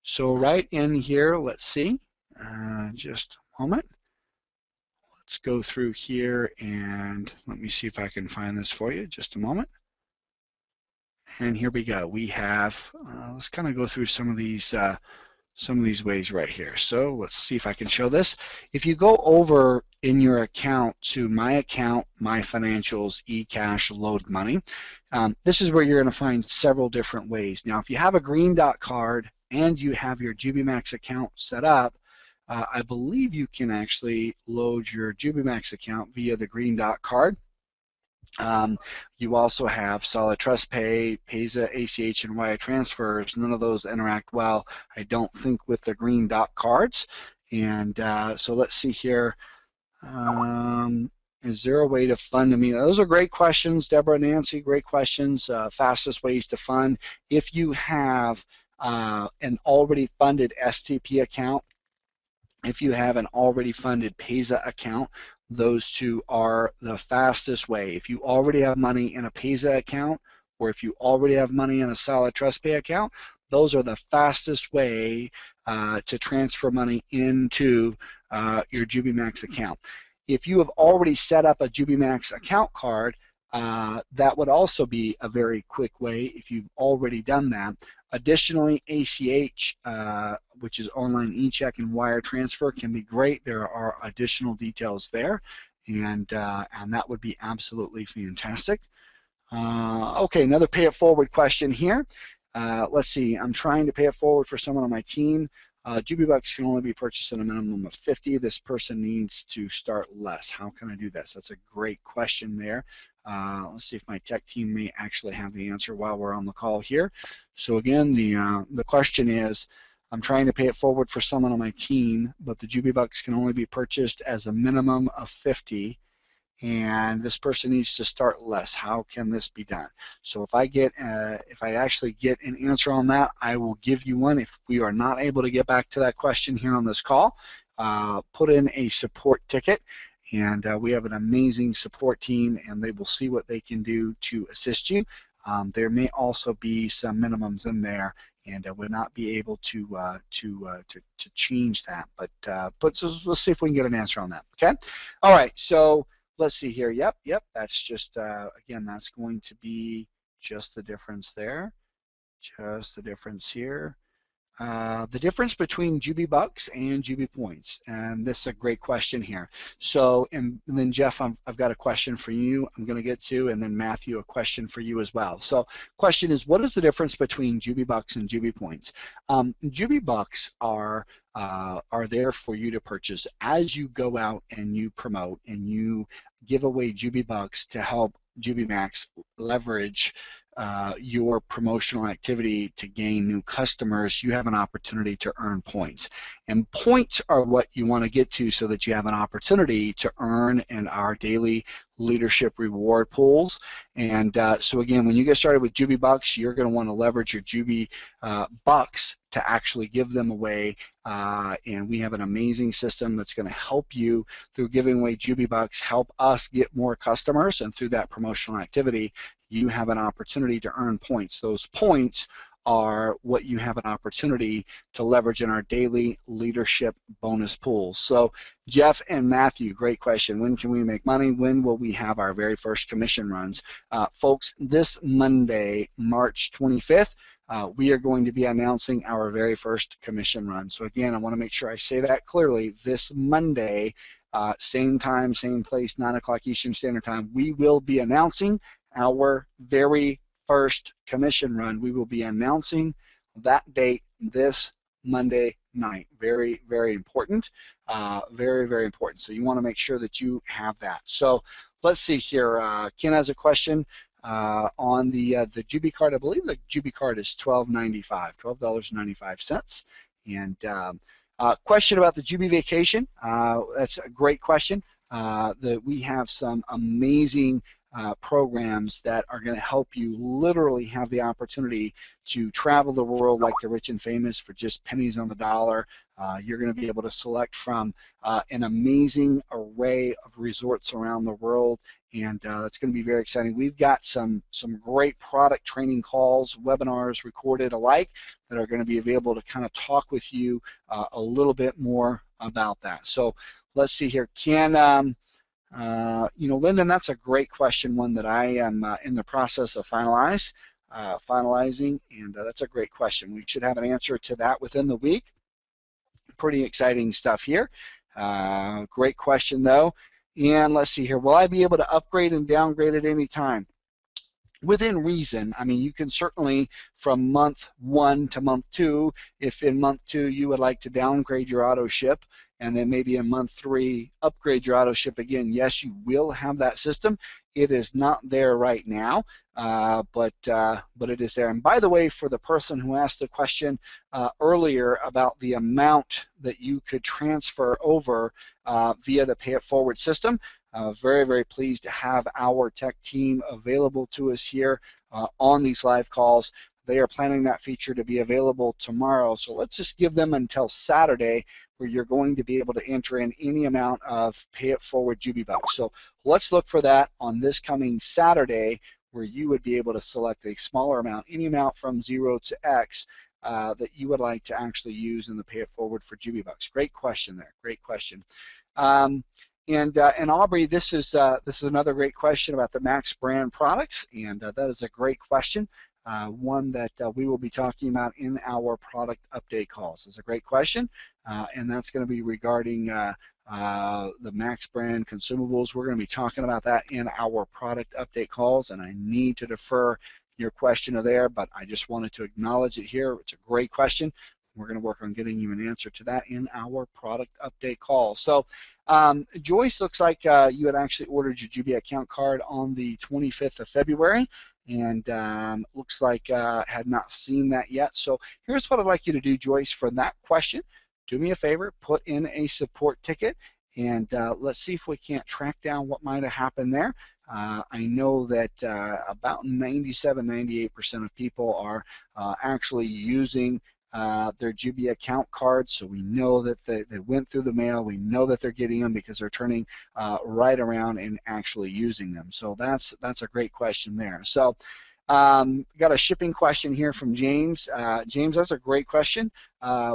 So right in here, let's see. Just a moment. let's go through here and let me see if I can find this for you. Just a moment. And here we go. We have, let's kind of go through some of these ways right here. So let's see if I can show this. If you go over in your account to My Account, My Financials, eCash, Load Money, this is where you're going to find several different ways. Now, if you have a green dot card and you have your JubiMax account set up, I believe you can actually load your JubiMax account via the green dot card. You also have Solid Trust Pay, Payza, ACH, and wire transfers. None of those interact well, I don't think, with the green dot cards. And so let's see here. Is there a way to fund? I mean, those are great questions, Deborah, Nancy, great questions. Fastest ways to fund. If you have an already funded STP account, if you have an already funded Payza account, those two are the fastest way. If you already have money in a Payza account, or if you already have money in a Solid Trust Pay account, those are the fastest way to transfer money into your JubiMax account. If you have already set up a JubiMax account card, that would also be a very quick way if you've already done that. Additionally, ACH, which is online e-check and wire transfer, can be great. There are additional details there, and that would be absolutely fantastic. Okay, another pay it forward question here. Let's see. I'm trying to pay it forward for someone on my team. JubiBucks can only be purchased at a minimum of 50. This person needs to start less. How can I do this? That's a great question there. Let's see if my tech team may actually have the answer while we're on the call here. So again, the question is, I'm trying to pay it forward for someone on my team, but the JubiBucks can only be purchased as a minimum of 50, and this person needs to start less. How can this be done? So if I actually get an answer on that, I will give you one. If we are not able to get back to that question here on this call, put in a support ticket, and we have an amazing support team, and they will see what they can do to assist you. There may also be some minimums in there, and I would not be able to change that. But so let's see if we can get an answer on that. Okay. All right. So let's see here. Yep. That's just again, that's going to be just the difference there. Just the difference here. The difference between JubiBucks and Jubi Points, and this is a great question here. So, and then Jeff, I've got a question for you I'm going to get to, and then Matthew, a question for you as well. So, question is, what is the difference between JubiBucks and Jubi Points? JubiBucks are there for you to purchase as you go out and you promote and you give away JubiBucks to help JubiMax leverage your promotional activity to gain new customers. You have an opportunity to earn points, and points are what you want to get to so that you have an opportunity to earn in our daily leadership reward pools. And so again, when you get started with JubiBucks, you're going to want to leverage your Jubi Bucks to actually give them away, and we have an amazing system that's going to help you through giving away JubiBucks, help us get more customers, and through that promotional activity you have an opportunity to earn points. Those points are what you have an opportunity to leverage in our daily leadership bonus pools. So Jeff and Matthew, great question. When can we make money? When will we have our very first commission runs? Folks, this Monday, March 25th, we are going to be announcing our very first commission run. So again, I want to make sure I say that clearly. This Monday, same time, same place, 9 o'clock Eastern Standard Time, we will be announcing our very first commission run. We will be announcing that date this Monday night. Very, very important. Very, very important. So you want to make sure that you have that. So let's see here. Ken has a question on the Jubi card. I believe the Jubi card is $12.95, $12.95. And question about the Jubi vacation. That's a great question. We have some amazing programs that are going to help you literally have the opportunity to travel the world like the rich and famous for just pennies on the dollar. You're going to be able to select from an amazing array of resorts around the world, and that's going to be very exciting. We've got some great product training calls, webinars recorded alike that are going to be available to kind of talk with you a little bit more about that. So let's see here. Lyndon, that's a great question, one that I am in the process of finalizing, and that's a great question. We should have an answer to that within the week. Pretty exciting stuff here. Great question, though. And let's see here. Will I be able to upgrade and downgrade at any time? Within reason. I mean, you can certainly, from month 1 to month 2, if in month 2 you would like to downgrade your auto ship, and then maybe in month 3 upgrade your auto ship again, yes, you will have that system. It is not there right now, but it is there. And by the way, for the person who asked the question earlier about the amount that you could transfer over via the Pay It Forward system, very, very pleased to have our tech team available to us here on these live calls. They are planning that feature to be available tomorrow. So let's just give them until Saturday, where you're going to be able to enter in any amount of Pay It Forward JubiBucks. So let's look for that on this coming Saturday, where you would be able to select a smaller amount, any amount from 0 to X that you would like to actually use in the Pay It Forward for JubiBucks. Great question there. Great question. And Aubrey, this is another great question about the Max brand products, and that is a great question, one that we will be talking about in our product update calls. It's a great question, and that's going to be regarding the Max brand consumables. We're going to be talking about that in our product update calls, and I need to defer your question to there, but I just wanted to acknowledge it here. It's a great question. We're going to work on getting you an answer to that in our product update call. So Joyce, looks like you had actually ordered your Jubi account card on the 25th of February, and looks like had not seen that yet. So here's what I'd like you to do, Joyce, for that question. Do me a favor, put in a support ticket, and let's see if we can't track down what might have happened there. I know that about 97–98% of people are actually using their Jubi account cards, so we know that they went through the mail. We know that they're getting them because they're turning right around and actually using them. So that's a great question there. So got a shipping question here from James. James, that's a great question.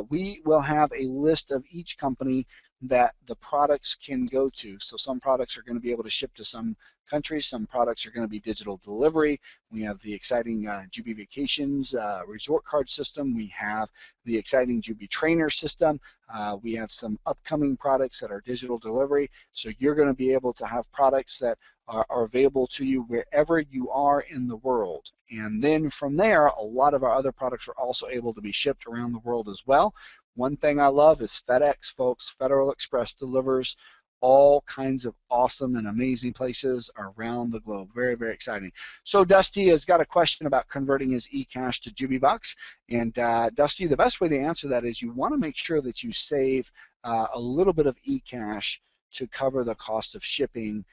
We will have a list of each company that the products can go to. So some products are going to be able to ship to some countries. Some products are going to be digital delivery. We have the exciting Jubi Vacations resort card system. We have the exciting Jubi Trainer system. We have some upcoming products that are digital delivery. So you're going to be able to have products that are available to you wherever you are in the world. And then from there, a lot of our other products are also able to be shipped around the world as well. One thing I love is FedEx, folks. Federal Express delivers all kinds of awesome and amazing places around the globe. Very, very exciting. So Dusty has got a question about converting his eCash to JubiBucks. And Dusty, the best way to answer that is you want to make sure that you save a little bit of eCash to cover the cost of shipping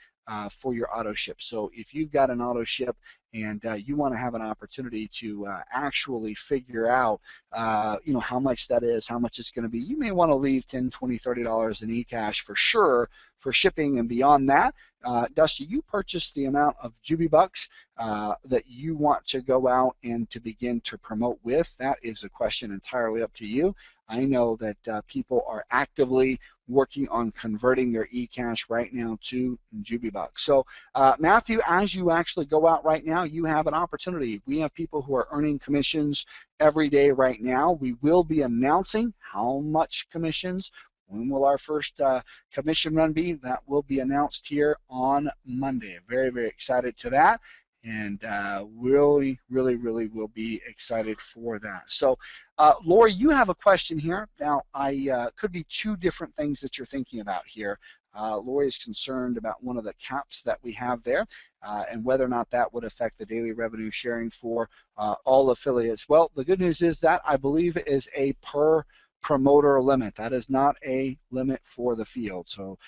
for your auto ship. So if you've got an auto ship and you want to have an opportunity to actually figure out how much that is, how much it's going to be, you may want to leave $10, $20, $30 in eCash for sure for shipping. And beyond that, Dusty, you purchase the amount of JubiBucks that you want to go out and to begin to promote with. That is a question entirely up to you. I know that people are actively working on converting their eCash right now to JubiBucks. So Matthew, as you actually go out right now, you have an opportunity. We have people who are earning commissions every day right now. We will be announcing how much commissions. When will our first commission run be? That will be announced here on Monday. Very, very excited to that, and really, really, really will be excited for that. So Lori, you have a question here. Now, I could be two different things that you're thinking about here. Lori is concerned about one of the caps that we have there and whether or not that would affect the daily revenue sharing for all affiliates. Well, the good news is that I believe is a per promoter limit. That is not a limit for the field. So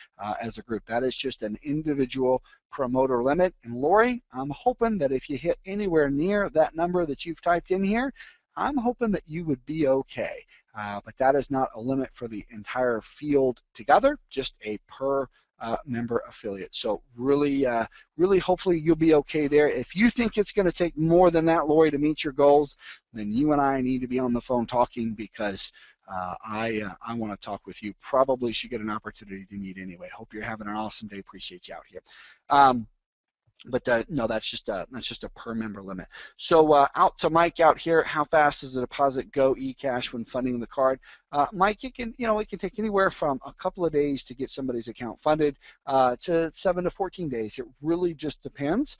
as a group, that is just an individual promoter limit. And Lori, I'm hoping that if you hit anywhere near that number that you've typed in here, I'm hoping that you would be okay. But that is not a limit for the entire field together, just a per member affiliate. So really, really hopefully you'll be okay there. If you think it's going to take more than that, Lori, to meet your goals, then you and I need to be on the phone talking, because I want to talk with you. Probably should get an opportunity to meet anyway. Hope you're having an awesome day. Appreciate you out here. But no, that's just a per member limit. So out to Mike out here. How fast does the deposit go eCash when funding the card? Mike, it can take anywhere from a couple of days to get somebody's account funded to 7 to 14 days. It really just depends,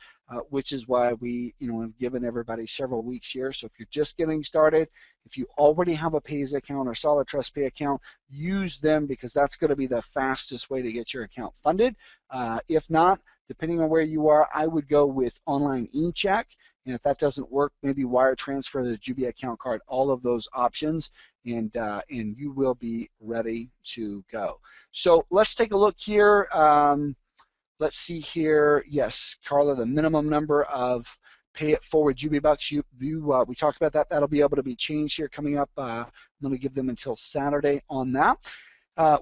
which is why we have given everybody several weeks here. So if you're just getting started, if you already have a Pays account or Solid Trust Pay account, use them because that's going to be the fastest way to get your account funded. If not, depending on where you are, I would go with online e-check, and if that doesn't work, maybe wire transfer the Jubi account card, all of those options, and you will be ready to go. So let's take a look here. Let's see here. Yes, Carla, the minimum number of pay it forward Jubi bucks. We talked about that. That'll be able to be changed here coming up. I'm going to give them until Saturday on that.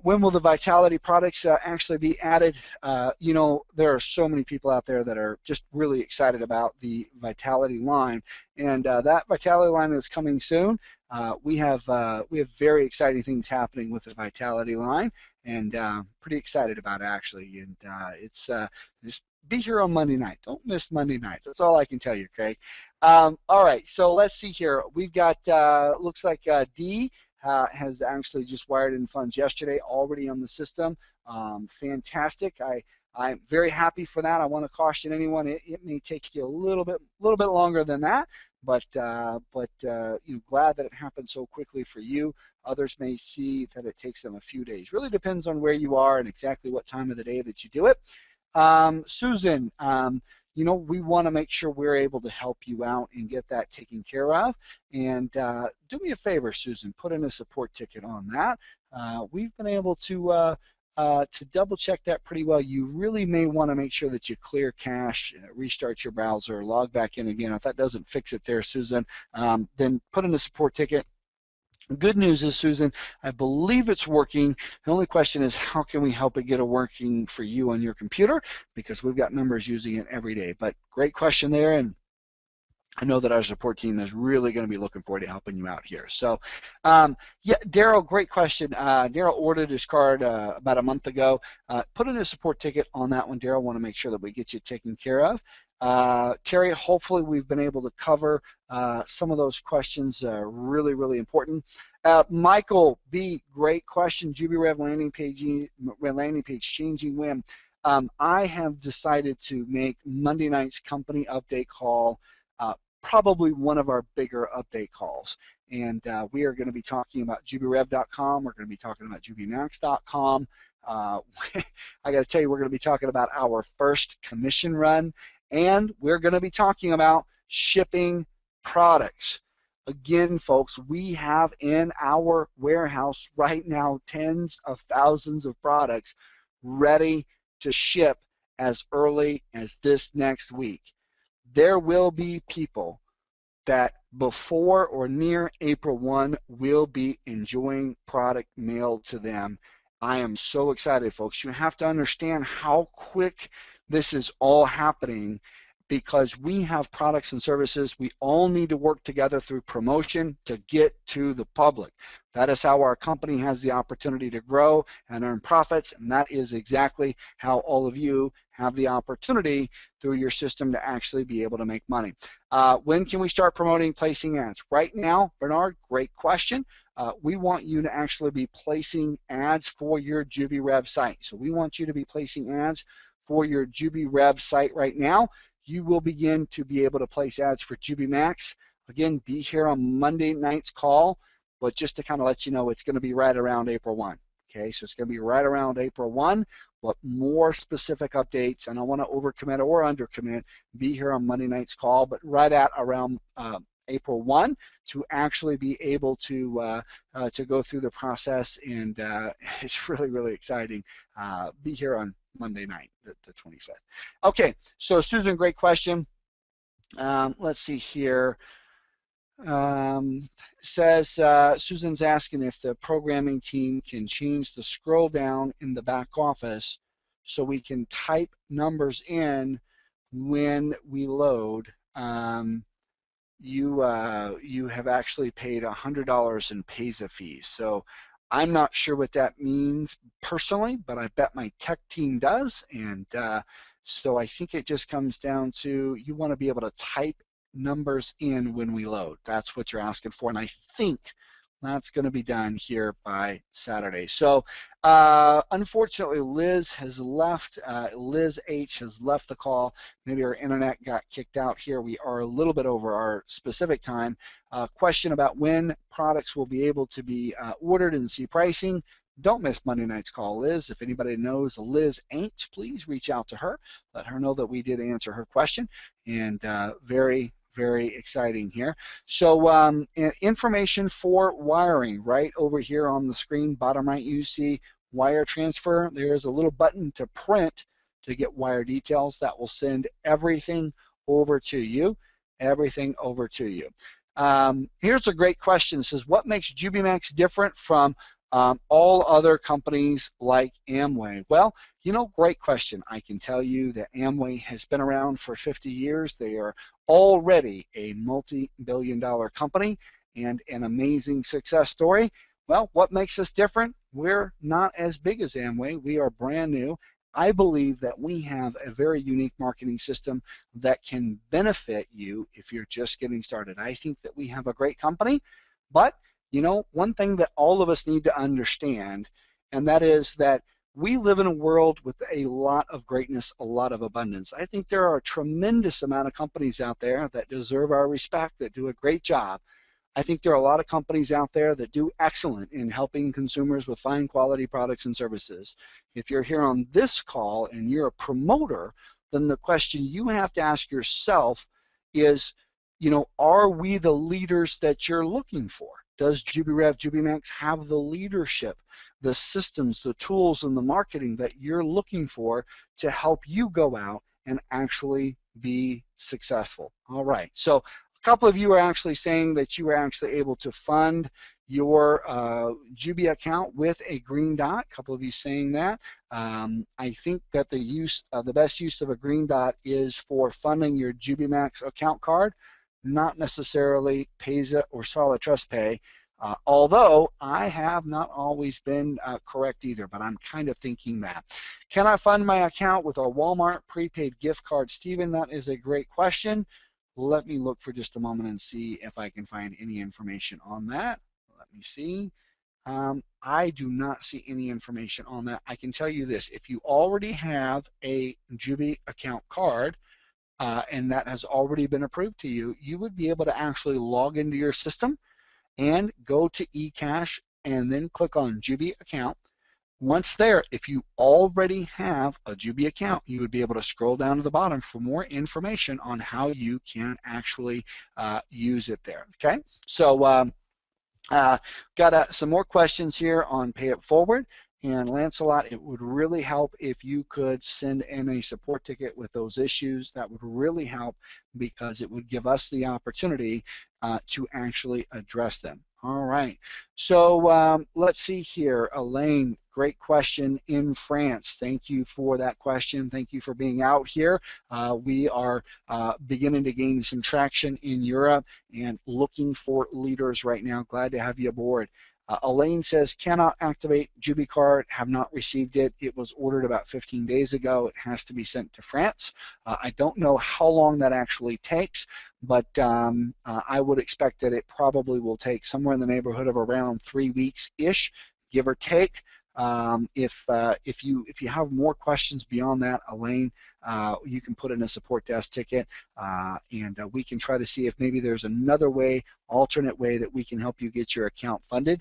When will the Vitality products actually be added? There are so many people out there that are just really excited about the Vitality line, and that Vitality line is coming soon. We have very exciting things happening with the Vitality line, and pretty excited about it actually. And it's just be here on Monday night. Don't miss Monday night. That's all I can tell you, Craig. All right, so let's see here. We've got looks like D. Has actually just wired in funds yesterday, already on the system. Fantastic. I'm very happy for that. I want to caution anyone, it may take you a little bit longer than that, but glad that it happened so quickly for you. Others may see that it takes them a few days. Really depends on where you are and exactly what time of the day that you do it. Susan, we want to make sure we're able to help you out and get that taken care of. And do me a favor, Susan, put in a support ticket on that. We've been able to double check that pretty well. You really may want to make sure that you clear cache, restart your browser, log back in again. If that doesn't fix it there, Susan, then put in a support ticket. Good news is, Susan, I believe it's working. The only question is, how can we help it get it working for you on your computer? Because we've got members using it every day. But great question there, and I know that our support team is really going to be looking forward to helping you out here. So, yeah, Daryl, great question. Daryl ordered his card about a month ago. Put in a support ticket on that one, Daryl. Want to make sure that we get you taken care of. Terry, hopefully we've been able to cover some of those questions. Really, really important. Michael B, great question. JubiRev landing page changing when. I have decided to make Monday night's company update call probably one of our bigger update calls. And we are going to be talking about JubiRev.com. We're going to be talking about JubiMax.com. I got to tell you, we're going to be talking about our first commission run, and we're going to be talking about shipping products. Again, folks, we have in our warehouse right now tens of thousands of products ready to ship as early as this next week. There will be people that before or near April 1 will be enjoying product mailed to them. I am so excited, folks. You have to understand how quick this is all happening, because we have products and services. We all need to work together through promotion to get to the public. That is how our company has the opportunity to grow and earn profits, and that is exactly how all of you have the opportunity through your system to actually be able to make money. When can we start promoting, placing ads? Right now, Bernard, great question. We want you to actually be placing ads for your JubiRev site. So we want you to be placing ads for your JubiRev site right now. You will begin to be able to place ads for Jubi Max. Again, be here on Monday night's call, but just to kind of let you know, it's going to be right around April 1. Okay, so it's going to be right around April 1, but more specific updates, and I want to overcommit or undercommit, be here on Monday night's call, but right at around April 1 to actually be able to go through the process, and it's really, really exciting. Be here on Monday night, the 25th. Okay, so Susan, great question. Let's see here. Says Susan's asking if the programming team can change the scroll down in the back office so we can type numbers in when we load. you have actually paid $100 in PESA fees. So I'm not sure what that means personally, but I bet my tech team does. And so I think it just comes down to you want to be able to type numbers in when we load. That's what you're asking for. And I think that's going to be done here by Saturday. So unfortunately, Liz has left. Liz H has left the call. Maybe our internet got kicked out here. We are a little bit over our specific time. Question about when products will be able to be ordered and see pricing. Don't miss Monday night's call, Liz. If anybody knows Liz H, please reach out to her. Let her know that we did answer her question. And very, very exciting here. So information for wiring right over here on the screen, bottom right, you see wire transfer. There's a little button to print to get wire details. That will send everything over to you. Everything over to you. Here's a great question. It says, what makes JubiMax different from all other companies like Amway? Well, you know, great question. I can tell you that Amway has been around for 50 years. They are already a multi-billion-dollar company and an amazing success story. Well, what makes us different? We're not as big as Amway. We are brand new. I believe that we have a very unique marketing system that can benefit you if you're just getting started. I think that we have a great company, but you know, one thing that all of us need to understand, and that is that we live in a world with a lot of greatness, a lot of abundance. I think there are a tremendous amount of companies out there that deserve our respect, that do a great job. I think there are a lot of companies out there that do excellent in helping consumers with fine quality products and services. If you're here on this call and you're a promoter, then the question you have to ask yourself is, you know, are we the leaders that you're looking for? Does JubiRev, JubiMax have the leadership, the systems, the tools, and the marketing that you're looking for to help you go out and actually be successful? All right, so a couple of you are actually saying that you were actually able to fund your Jubi account with a green dot. A couple of you saying that. I think that the best use of a green dot is for funding your JubiMax account card, not necessarily PESA or Solid Trust Pay, although I have not always been correct either, but I'm kind of thinking that. Can I fund my account with a Walmart prepaid gift card, Stephen? That is a great question. Let me look for just a moment and see if I can find any information on that. Let me see. I do not see any information on that. I can tell you this, if you already have a Jubi account card, and that has already been approved to you, you would be able to actually log into your system and go to eCash and then click on Jubi account. Once there, if you already have a Jubi account, you would be able to scroll down to the bottom for more information on how you can actually use it there. Okay, so got some more questions here on Pay It Forward. And Lancelot, it would really help if you could send in a support ticket with those issues. That would really help because it would give us the opportunity to actually address them. All right, so let's see here. Elaine, great question in France. Thank you for that question. Thank you for being out here. We are beginning to gain some traction in Europe and looking for leaders right now. Glad to have you aboard. Elaine says, cannot activate Jubi card, have not received it. It was ordered about 15 days ago. It has to be sent to France. I don't know how long that actually takes, but I would expect that it probably will take somewhere in the neighborhood of around 3 weeks-ish, give or take. If you have more questions beyond that, Elaine, you can put in a support desk ticket, and we can try to see if maybe there's another way, alternate way that we can help you get your account funded.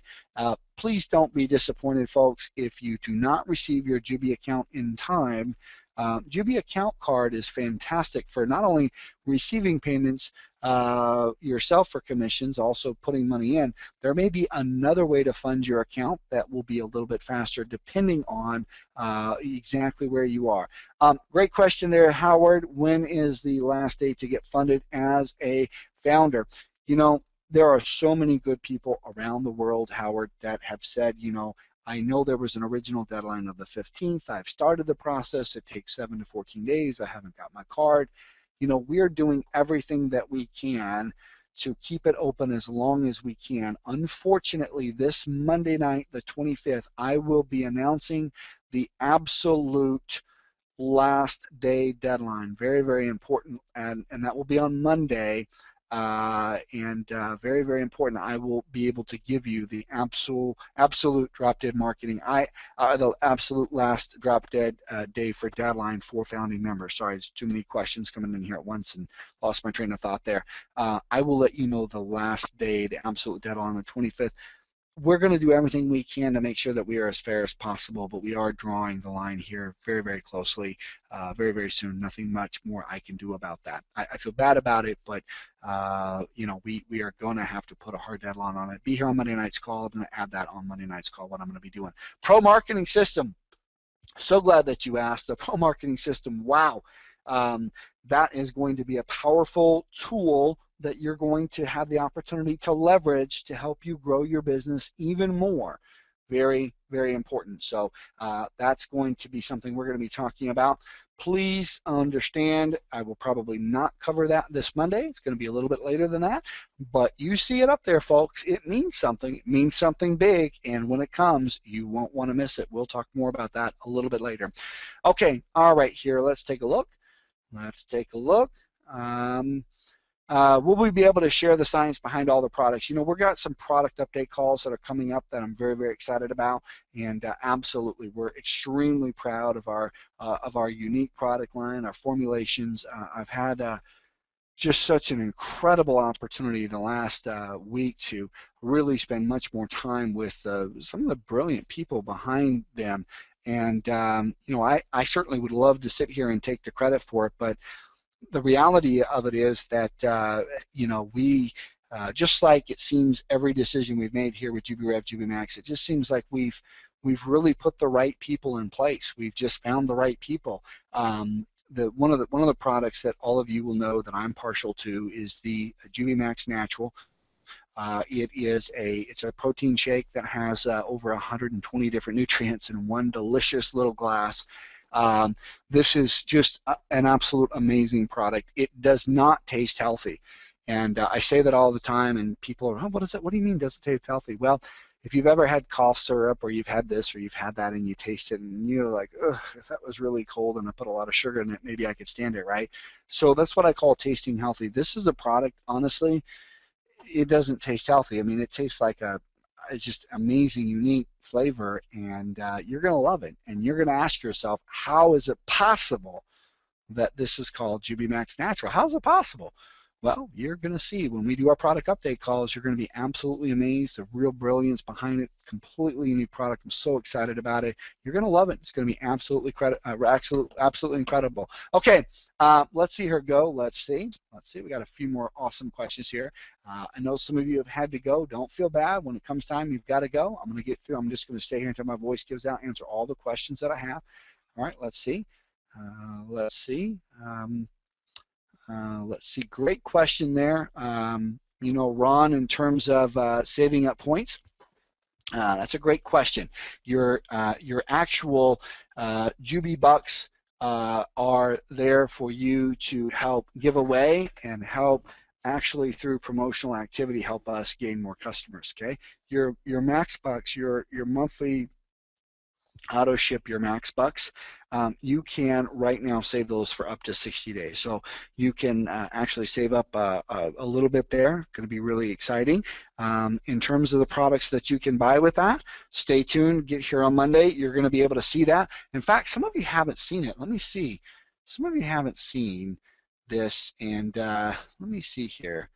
Please don't be disappointed, folks, if you do not receive your Jubi account in time. Jubi account card is fantastic for not only receiving payments yourself for commissions, also putting money in. There may be another way to fund your account that will be a little bit faster depending on exactly where you are. Great question there, Howard. When is the last day to get funded as a founder? You know, there are so many good people around the world, Howard, that have said, you know, I know there was an original deadline of the 15th. I've started the process. It takes 7 to 14 days. I haven't got my card. You know, we're doing everything that we can to keep it open as long as we can. Unfortunately, this Monday night, the 25th, I will be announcing the absolute last day deadline. Very, very important, and that will be on Monday. Very, very important. I will be able to give you the absolute drop dead marketing. The absolute last drop dead day for deadline for founding members. Sorry, there's too many questions coming in here at once and lost my train of thought there. I will let you know the last day, the absolute deadline on the 25th. We're going to do everything we can to make sure that we are as fair as possible, but we are drawing the line here very, very closely, very, very soon. Nothing much more I can do about that. I feel bad about it, but you know, we are going to have to put a hard deadline on it. Be here on Monday night's call. I'm going to add that on Monday night's call, what I'm going to be doing. Pro marketing system. So glad that you asked. The pro marketing system, wow. That is going to be a powerful tool that you're going to have the opportunity to leverage to help you grow your business even more. Very, very important. So that's going to be something we're going to be talking about. Please understand, I will probably not cover that this Monday. It's going to be a little bit later than that, but you see it up there, folks. It means something. It means something big, and when it comes, you won't want to miss it. We'll talk more about that a little bit later. Okay, all right, here, let's take a look. Let's take a look. Will we be able to share the science behind all the products? You know, we've got some product update calls that are coming up that I'm very, very excited about, and absolutely, we're extremely proud of our unique product line, our formulations. I've had just such an incredible opportunity the last week to really spend much more time with some of the brilliant people behind them. And you know, I certainly would love to sit here and take the credit for it, but the reality of it is that you know, we just like it seems every decision we've made here with JubiRev, Jubi Max, it just seems like we've really put the right people in place. We've just found the right people. One of the products that all of you will know that I'm partial to is the Jubi Max Natural. It's a protein shake that has over 120 different nutrients in one delicious little glass. This is just an absolute amazing product. It does not taste healthy, and I say that all the time, and people are, oh, what is it? What do you mean doesn't taste healthy? Well, if you've ever had cough syrup, or you've had this, or you've had that, and you taste it, and you're like, ugh, if that was really cold and I put a lot of sugar in it, maybe I could stand it, right? So that's what I call tasting healthy. This is a product, honestly, it doesn't taste healthy. I mean, it tastes like it's just amazing, unique flavor, and you're going to love it. And you're going to ask yourself, how is it possible that this is called Jubi Max Natural? How is it possible? Well, you're going to see when we do our product update calls. You're going to be absolutely amazed. The real brilliance behind it. Completely unique product. I'm so excited about it. You're going to love it. It's going to be absolutely incredible. Okay, let's see her go. Let's see. We got a few more awesome questions here. I know some of you have had to go. Don't feel bad. When it comes time, you've got to go. I'm going to get through. I'm just going to stay here until my voice gives out. Answer all the questions that I have. All right. Let's see. Let's see. Great question there. You know, Ron, in terms of saving up points, that's a great question. Your actual Jubi Bucks are there for you to help give away and help actually through promotional activity help us gain more customers. Okay, your Max Bucks, your monthly auto ship, your Max Bucks, you can right now save those for up to 60 days. So you can actually save up a little bit there. Going to be really exciting. In terms of the products that you can buy with that, stay tuned. Get here on Monday. You're going to be able to see that. In fact, some of you haven't seen it. Let me see. Some of you haven't seen this, and let me see here.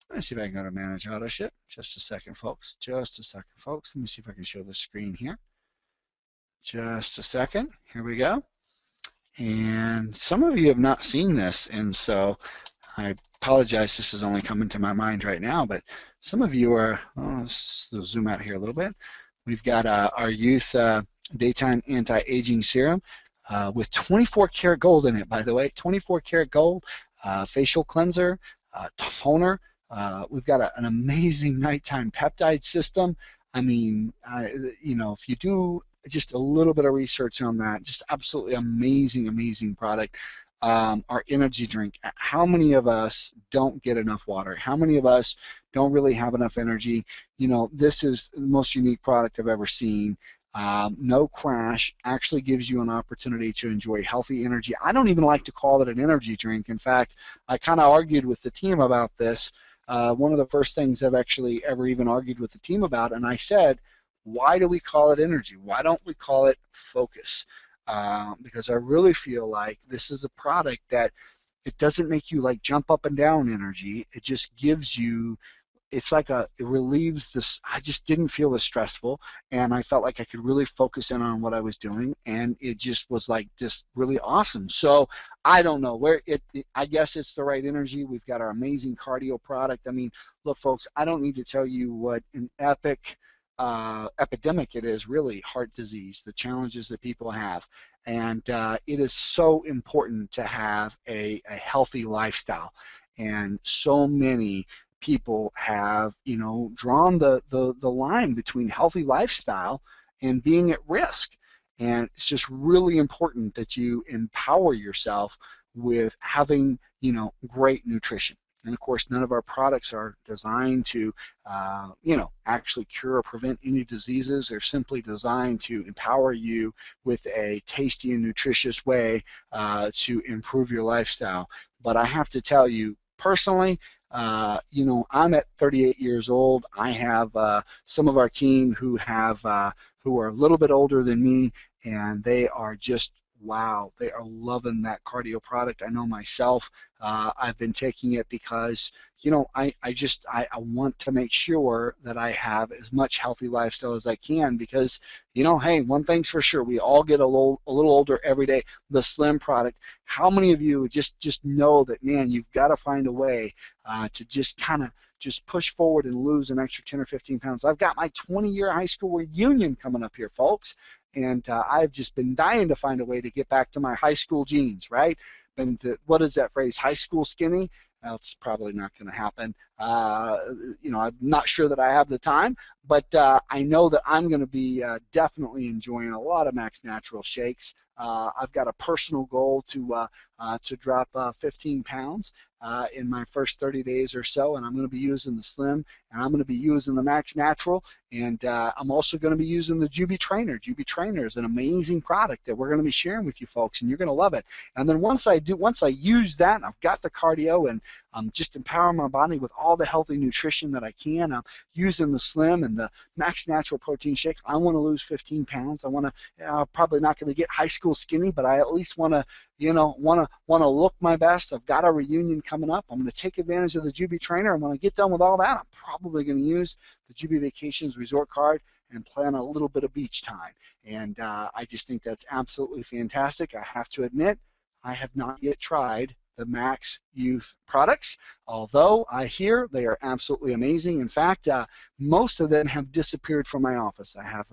Let me see if I can go to Manage Auto Ship. Just a second, folks. Just a second, folks. Let me see if I can show the screen here. Just a second. Here we go. And some of you have not seen this, and so I apologize. This is only coming to my mind right now, but some of you are, let's zoom out here a little bit. We've got our Youth Daytime Anti-Aging Serum with 24 karat gold in it, by the way. 24 karat gold, facial cleanser, toner. We've got an amazing nighttime peptide system. I mean, you know, if you do just a little bit of research on that, just absolutely amazing, amazing product. our energy drink. How many of us don't get enough water? How many of us don't really have enough energy? You know, this is the most unique product I've ever seen. No crash, actually gives you an opportunity to enjoy healthy energy. I don't even like to call it an energy drink. In fact, I kind of argued with the team about this. One of the first things I've actually ever even argued with the team about, and I said, why do we call it energy? Why don't we call it focus? Because I really feel like this is a product that it doesn't make you like jump up and down energy. It just gives you, it's like it relieves this. I just didn't feel as stressful, and I felt like I could really focus in on what I was doing, and it just was like just really awesome. So I don't know where I guess it's the right energy. We've got our amazing cardio product. I mean, look, folks, I don't need to tell you what an epidemic it is, really, heart disease, the challenges that people have. And it is so important to have a healthy lifestyle. And so many people have, you know, drawn the line between healthy lifestyle and being at risk. And it's just really important that you empower yourself with having, you know, great nutrition. And of course, none of our products are designed to, you know, actually cure or prevent any diseases. They're simply designed to empower you with a tasty and nutritious way to improve your lifestyle. But I have to tell you, personally, you know, I'm at 38 years old. I have some of our team who are a little bit older than me, and they are just wow, they are loving that cardio product. I know myself, I've been taking it because, you know, I want to make sure that I have as much healthy lifestyle as I can because, you know, hey, one thing's for sure, we all get a little older every day. The Slim product, how many of you just know that, man, you've got to find a way to just kind of just push forward and lose an extra 10 or 15 pounds. I've got my 20-year high school reunion coming up here, folks. And I've just been dying to find a way to get back to my high school jeans, right? And what is that phrase, high school skinny? Well, it's probably not going to happen. You know, I'm not sure that I have the time, but I know that I'm going to be definitely enjoying a lot of Max Natural shakes. I've got a personal goal to drop 15 pounds in my first 30 days or so, and I'm going to be using the Slim, and I'm going to be using the Max Natural, and I'm also going to be using the Jubi Trainer. Jubi Trainer is an amazing product that we're going to be sharing with you folks, and you're going to love it. And then once I use that, and I've got the cardio, and I'm just empowering my body with all the healthy nutrition that I can. I'm using the Slim and the Max Natural Protein Shake. I want to lose 15 pounds. I want to, probably not going to get high school skinny, but I at least want to, you know, want to look my best. I've got a reunion coming up. I'm going to take advantage of the Jubi Trainer, and when I get done with all that, I'm probably going to use the Jubi Vacations Resort Card and plan a little bit of beach time. And I just think that's absolutely fantastic. I have to admit, I have not yet tried the Max Youth products, although I hear they are absolutely amazing. In fact, most of them have disappeared from my office. I have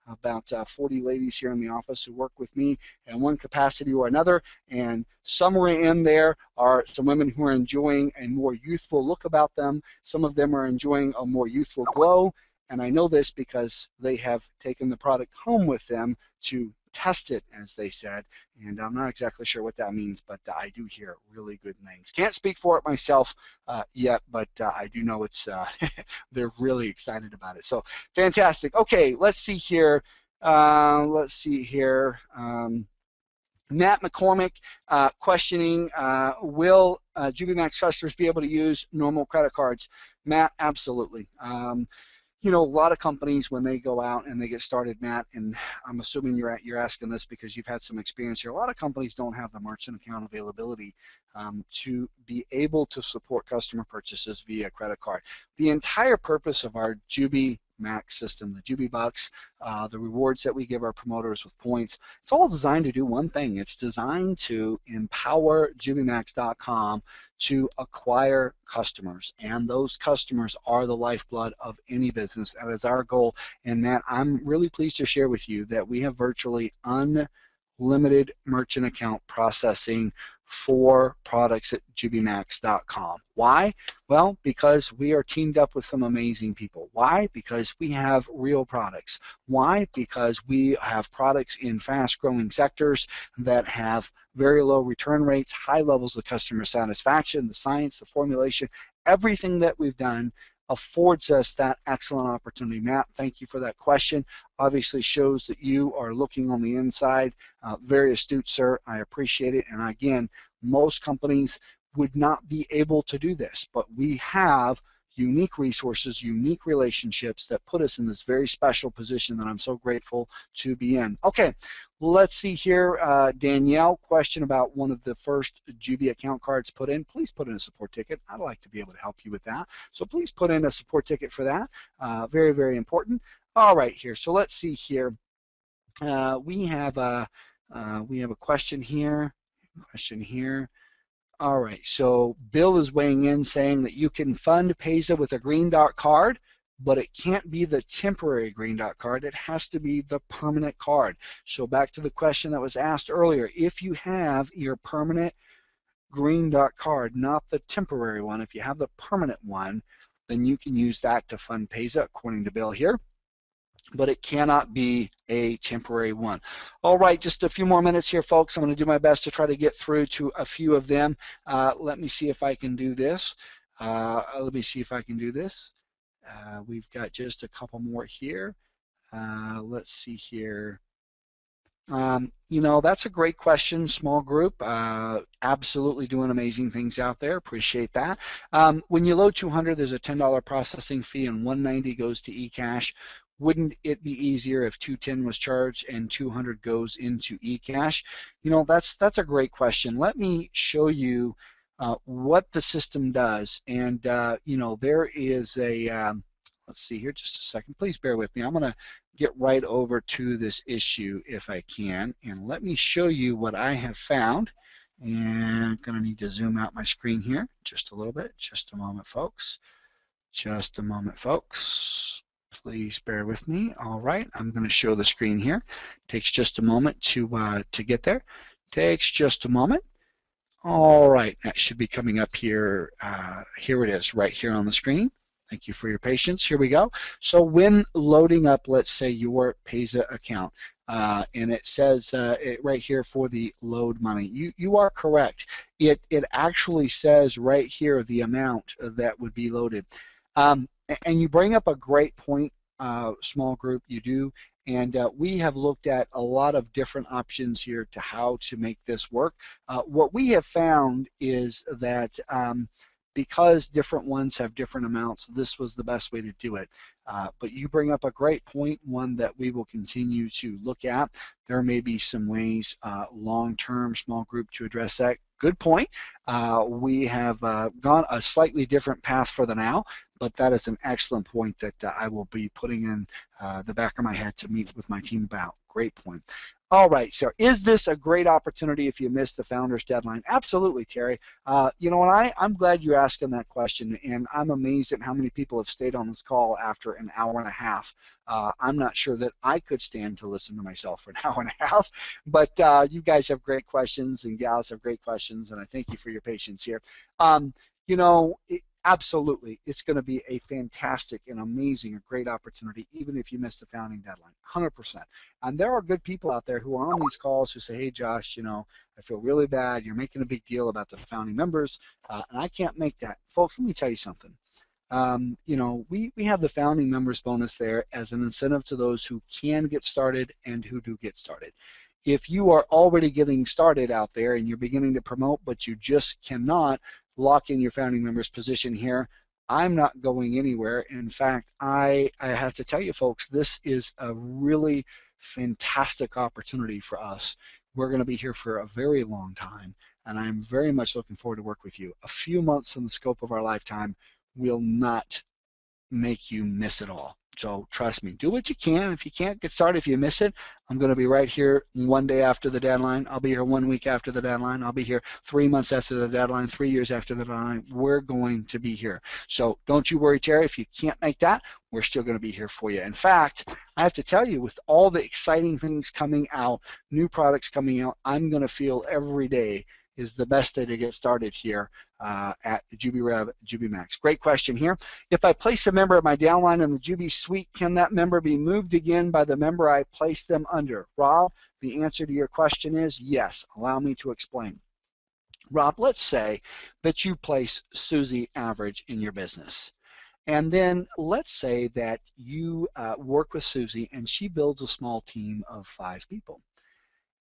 about 40 ladies here in the office who work with me in one capacity or another, and somewhere in there are some women who are enjoying a more youthful look about them. Some of them are enjoying a more youthful glow, and I know this because they have taken the product home with them to test it, as they said, and I'm not exactly sure what that means, but I do hear really good things. Can't speak for it myself yet, but I do know it's they're really excited about it. So fantastic. Okay, let's see here. Matt McCormick questioning, will JubiMax customers be able to use normal credit cards? Matt, absolutely. You know, a lot of companies, when they go out and they get started, Matt, and I'm assuming you're asking this because you've had some experience here, a lot of companies don't have the merchant account availability to be able to support customer purchases via credit card. The entire purpose of our Jubi Max system, the Jubi Bucks, the rewards that we give our promoters with points, it's all designed to do one thing. It's designed to empower JubiMax.com to acquire customers, and those customers are the lifeblood of any business. That is our goal. And Matt, I'm really pleased to share with you that we have virtually unlimited merchant account processing for products at JubiMax.com. Why? Well, because we are teamed up with some amazing people. Why? Because we have real products. Why? Because we have products in fast-growing sectors that have very low return rates, high levels of customer satisfaction, the science, the formulation, everything that we've done affords us that excellent opportunity. Matt, thank you for that question. Obviously shows that you are looking on the inside. Very astute, sir. I appreciate it. And again, most companies would not be able to do this, but we have unique resources, unique relationships that put us in this very special position that I'm so grateful to be in. Okay, let's see here. Danielle, question about one of the first Jubi account cards put in. Please put in a support ticket. I'd like to be able to help you with that. So please put in a support ticket for that. Very, very important. All right, here. So let's see here. We have a question here. All right, so Bill is weighing in saying that you can fund PESA with a green dot card, but it can't be the temporary green dot card. It has to be the permanent card. So back to the question that was asked earlier, if you have your permanent green dot card, not the temporary one, if you have the permanent one, then you can use that to fund PESA according to Bill here. But it cannot be a temporary one. All right, just a few more minutes here, folks. I'm going to do my best to try to get through to a few of them. Let me see if I can do this. We've got just a couple more here. Let's see here. You know, that's a great question, small group. Absolutely doing amazing things out there. Appreciate that. When you load 200, there's a $10 processing fee and 190 goes to eCash. Wouldn't it be easier if 210 was charged and 200 goes into eCash? You know, that's a great question. Let me show you what the system does. And you know, there is a let's see here, just a second. Please bear with me. I'm going to get right over to this issue if I can, and let me show you what I have found. And I'm going to need to zoom out my screen here just a little bit. Just a moment, folks. Just a moment, folks. Please bear with me. All right, I'm going to show the screen here. Takes just a moment to get there. Takes just a moment. All right, that should be coming up here. Here it is, right here on the screen. Thank you for your patience. Here we go. So when loading up, let's say your PESA account, and it says right here for the load money, you are correct. It actually says right here the amount that would be loaded. And you bring up a great point, small group, you do, and we have looked at a lot of different options here to how to make this work. What we have found is that because different ones have different amounts, this was the best way to do it. But you bring up a great point, one that we will continue to look at. There may be some ways, long-term, small group, to address that. Good point. We have gone a slightly different path for the now, but that is an excellent point that I will be putting in the back of my head to meet with my team about. Great point. All right, so is this a great opportunity if you missed the founder's deadline? Absolutely, Terry. You know what, I'm glad you're asking that question, and I'm amazed at how many people have stayed on this call after an hour and a half. I'm not sure that I could stand to listen to myself for an hour and a half, but you guys have great questions, and gals have great questions, and I thank you for your patience here. You know, absolutely, it's going to be a fantastic and amazing, a great opportunity, even if you miss the founding deadline, 100%. And there are good people out there who are on these calls who say, hey, Josh, you know, I feel really bad. You're making a big deal about the founding members, and I can't make that. Folks, let me tell you something. You know, we have the founding members bonus there as an incentive to those who can get started and who do get started. If you are already getting started out there and you're beginning to promote, but you just cannot lock in your founding members position here, I'm not going anywhere. In fact, I have to tell you folks, this is a really fantastic opportunity for us. We're going to be here for a very long time, and I'm very much looking forward to work with you. A few months in the scope of our lifetime will not make you miss it all. So trust me, do what you can. If you can't get started, if you miss it, I'm going to be right here one day after the deadline. I'll be here 1 week after the deadline. I'll be here 3 months after the deadline, 3 years after the deadline. We're going to be here. So don't you worry, Terry. If you can't make that, we're still going to be here for you. In fact, I have to tell you, with all the exciting things coming out, new products coming out, I'm going to feel every day is the best day to get started here at JubiRev, Jubi Max. Great question here. If I place a member of my downline in the Jubi suite, can that member be moved again by the member I placed them under? Rob, the answer to your question is yes. Allow me to explain. Rob, let's say that you place Susie Average in your business. And then let's say that you work with Susie and she builds a small team of 5 people.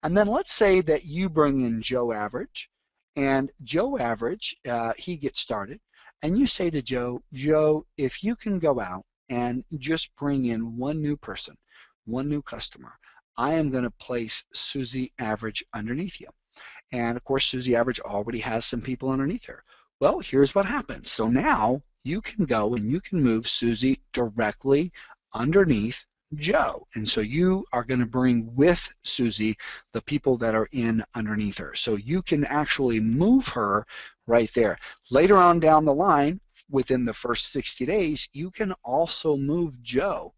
And then let's say that you bring in Joe Average, and Joe Average, he gets started, and you say to Joe, Joe, if you can go out and just bring in one new person, one new customer, I am going to place Susie Average underneath you. And of course, Susie Average already has some people underneath her. Well, here's what happens. So now you can go and you can move Susie directly underneath Joe. And so you are going to bring with Susie the people that are in underneath her. So you can actually move her right there. Later on down the line, within the first 60 days, you can also move Joe.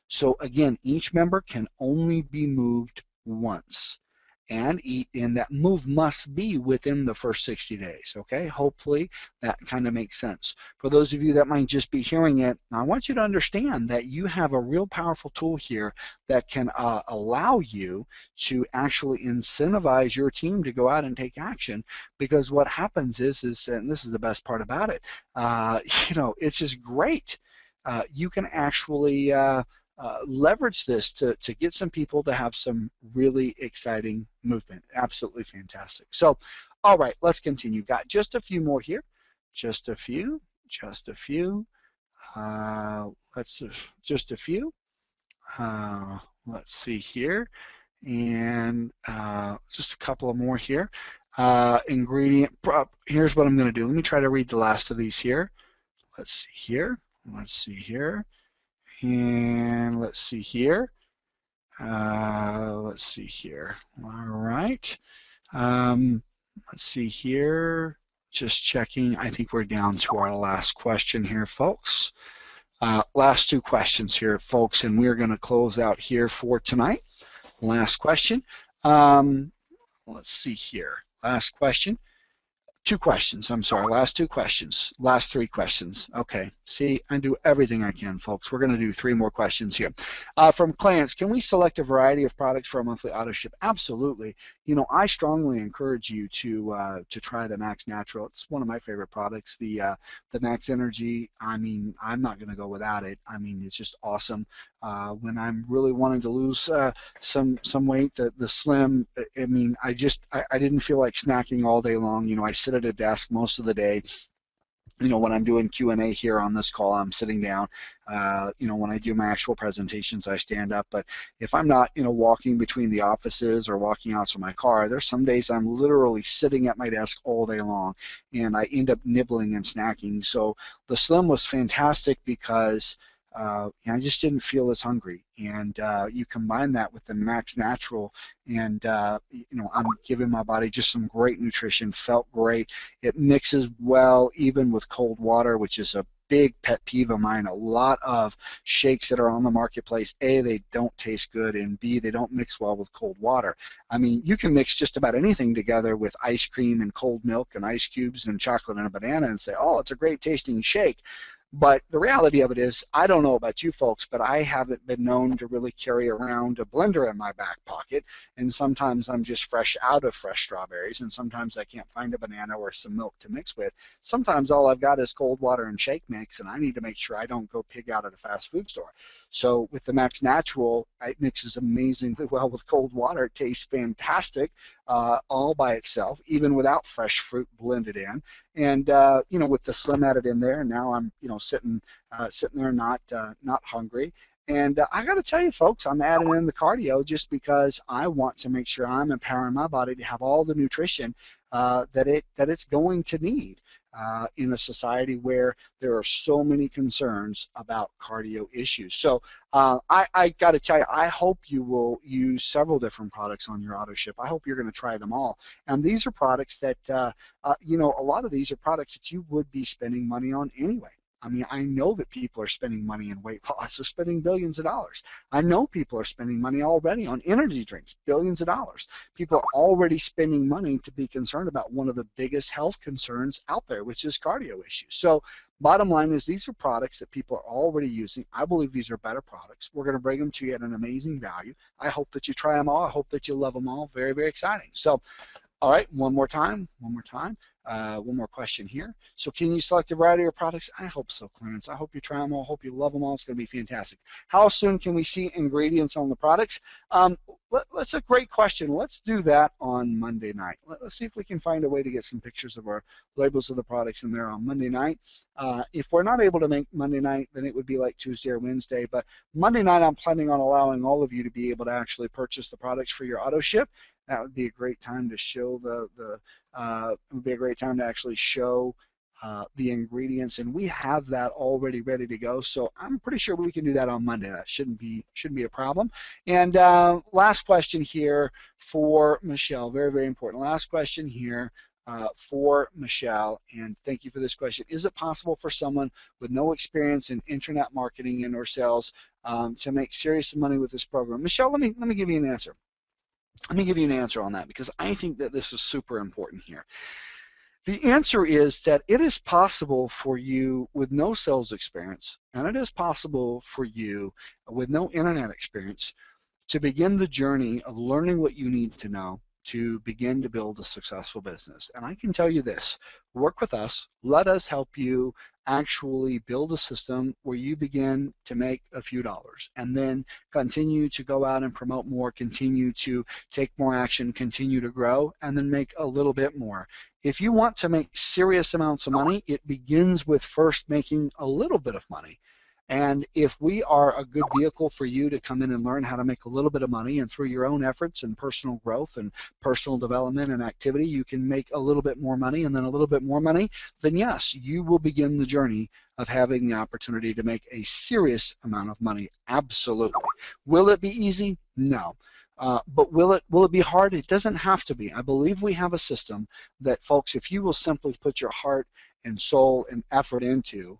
So again, each member can only be moved once. And that move must be within the first 60 days, okay? Hopefully that kind of makes sense. For those of you that might just be hearing it, I want you to understand that you have a real powerful tool here that can allow you to actually incentivize your team to go out and take action, because what happens is and this is the best part about it, it's just great. You can actually leverage this to get some people to have some really exciting movement. Absolutely fantastic. So, all right, let's continue. Got just a few more here. Just a few. Just a few. Let's see here. And just a couple of more here. Here's what I'm going to do. Let me try to read the last of these here. Let's see here. Let's see here. And let's see here. Let's see here. All right. Let's see here. Just checking. I think we're down to our last question here, folks. Last 2 questions here, folks, and we're going to close out here for tonight. Last question. Let's see here. Last question. 2 questions. I'm sorry. Last 2 questions. Last 3 questions. Okay. See, I do everything I can, folks. We're going to do 3 more questions here. From Clarence, can we select a variety of products for a monthly auto ship? Absolutely. I strongly encourage you to try the Max Natural. It's one of my favorite products. The Max Energy. I mean, I'm not going to go without it. I mean, it's just awesome. When I'm really wanting to lose some weight, the Slim. I mean, I didn't feel like snacking all day long. I sit at a desk most of the day. When I'm doing Q&A here on this call, I'm sitting down. When I do my actual presentations, I stand up. But if I'm not, walking between the offices or walking out to my car, there's some days I'm literally sitting at my desk all day long, and I end up nibbling and snacking. So the Slim was fantastic because I just didn't feel as hungry. And you combine that with the Max Natural, and I'm giving my body just some great nutrition. Felt great. It mixes well even with cold water, which is a big pet peeve of mine. A lot of shakes that are on the marketplace, A, they don't taste good, and B, they don't mix well with cold water. I mean, you can mix just about anything together with ice cream and cold milk and ice cubes and chocolate and a banana and say, oh, it's a great tasting shake. But the reality of it is, I don't know about you folks, but I haven't been known to really carry around a blender in my back pocket, and sometimes I'm just fresh out of fresh strawberries, and sometimes I can't find a banana or some milk to mix with. Sometimes all I've got is cold water and shake mix, and I need to make sure I don't go pig out at a fast food store. So with the Max Natural, it mixes amazingly well with cold water. It tastes fantastic all by itself, even without fresh fruit blended in. And with the Slim added in there, now I'm sitting there not hungry. And I got to tell you, folks, I'm adding in the cardio just because I want to make sure I'm empowering my body to have all the nutrition that it's going to need in a society where there are so many concerns about cardio issues. So I got to tell you, I hope you will use several different products on your auto ship. I hope you're going to try them all. And these are products that, a lot of these are products that you would be spending money on anyway. I mean, I know that people are spending money in weight loss. They're spending billions of dollars. I know people are spending money already on energy drinks, billions of dollars. People are already spending money to be concerned about one of the biggest health concerns out there, which is cardio issues. So bottom line is these are products that people are already using. I believe these are better products. We're going to bring them to you at an amazing value. I hope that you try them all. I hope that you love them all. Very, very exciting. So, all right, one more time. One more question here. So can you select a variety of products? I hope so, Clarence. I hope you try them all. I hope you love them all. It's going to be fantastic. How soon can we see ingredients on the products? That's a great question. Let's do that on Monday night. Let's see if we can find a way to get some pictures of our labels of the products in there on Monday night. If we're not able to make Monday night, then it would be like Tuesday or Wednesday. But Monday night, I'm planning on allowing all of you to be able to actually purchase the products for your auto ship. That would be a great time to show it would be a great time to actually show the ingredients, and we have that already ready to go. So I'm pretty sure we can do that on Monday. That shouldn't be a problem. And last question here for Michelle, very, very important. Last question here for Michelle, and thank you for this question. Is it possible for someone with no experience in internet marketing and or sales to make serious money with this program? Michelle, let me give you an answer. Let me give you an answer on that, because I think that this is super important here. The answer is that it is possible for you with no sales experience, and it is possible for you with no internet experience to begin the journey of learning what you need to know to begin to build a successful business. And I can tell you this, work with us, let us help you actually build a system where you begin to make a few dollars and then continue to go out and promote more, continue to take more action, continue to grow, and then make a little bit more. If you want to make serious amounts of money, it begins with first making a little bit of money. And if we are a good vehicle for you to come in and learn how to make a little bit of money, and through your own efforts and personal growth and personal development and activity, you can make a little bit more money and then a little bit more money, then yes, you will begin the journey of having the opportunity to make a serious amount of money. Absolutely. Will it be easy? No. But will it be hard? It doesn't have to be. I believe we have a system that, folks, if you will simply put your heart and soul and effort into,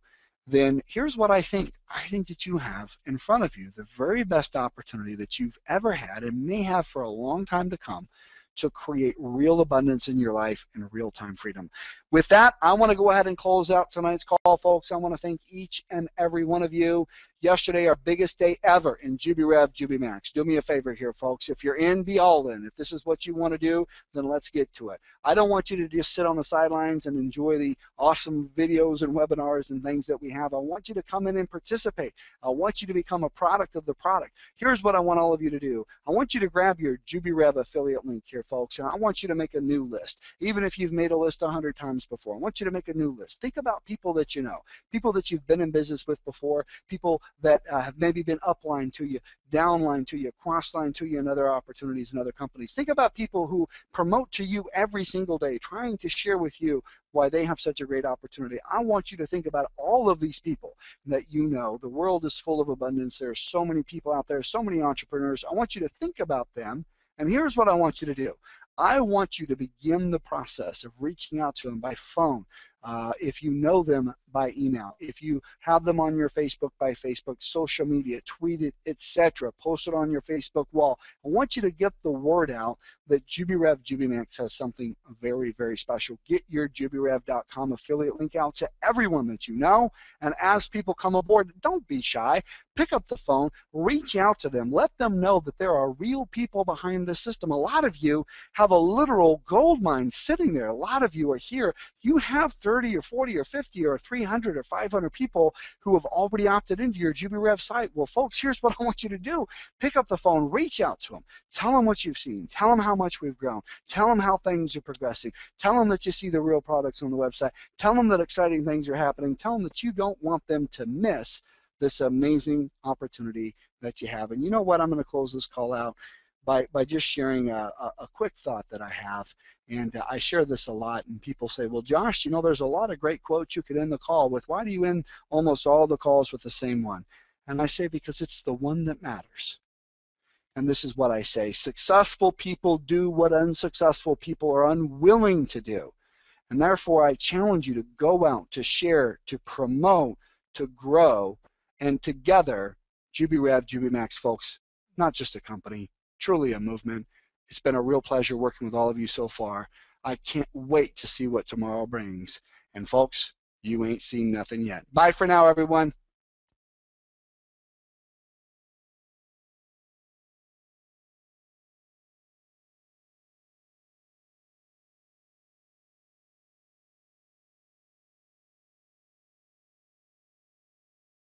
then here's what I think. I think that you have in front of you the very best opportunity that you've ever had and may have for a long time to come to create real abundance in your life and real-time freedom. With that, I want to go ahead and close out tonight's call, folks. I want to thank each and every one of you. Yesterday, our biggest day ever in Jubi Rev, Jubi Max. Do me a favor here, folks. If you're in, be all in. If this is what you want to do, then let's get to it. I don't want you to just sit on the sidelines and enjoy the awesome videos and webinars and things that we have. I want you to come in and participate. I want you to become a product of the product. Here's what I want all of you to do. I want you to grab your JubiRev affiliate link here, folks, and I want you to make a new list. Even if you've made a list 100 times before, I want you to make a new list. Think about people that you know, people that you've been in business with before, people that have maybe been upline to you, downline to you, crossline to you in other opportunities and other companies. Think about people who promote to you every single day, trying to share with you why they have such a great opportunity. I want you to think about all of these people that you know. The world is full of abundance. There are so many people out there, so many entrepreneurs. I want you to think about them, and here's what I want you to do. I want you to begin the process of reaching out to them by phone, if you know them, by email, if you have them on your Facebook, by Facebook, social media, tweet it, etc. Post it on your Facebook wall. I want you to get the word out that JubiRev, JubiMax has something very, very special. Get your JubiRev.com affiliate link out to everyone that you know, and as people come aboard, don't be shy. Pick up the phone, reach out to them, let them know that there are real people behind the system. A lot of you have a literal gold mine sitting there. A lot of you are here. You have 30 or 40 or 50 or 300 or 500 people who have already opted into your JubiRev site. Well, folks, here's what I want you to do. Pick up the phone, reach out to them, tell them what you've seen, tell them how much we've grown, tell them how things are progressing, tell them that you see the real products on the website, tell them that exciting things are happening, tell them that you don't want them to miss this amazing opportunity that you have. And you know what? I'm going to close this call out by just sharing a quick thought that I have. And I share this a lot, and people say, well, Josh, you know, there's a lot of great quotes you could end the call with. Why do you end almost all the calls with the same one? And I say, because it's the one that matters. And this is what I say: successful people do what unsuccessful people are unwilling to do. And therefore, I challenge you to go out, to share, to promote, to grow, and together, JubiRev, JubiMax, folks, not just a company, truly a movement. It's been a real pleasure working with all of you so far. I can't wait to see what tomorrow brings. And folks, you ain't seen nothing yet. Bye for now, everyone.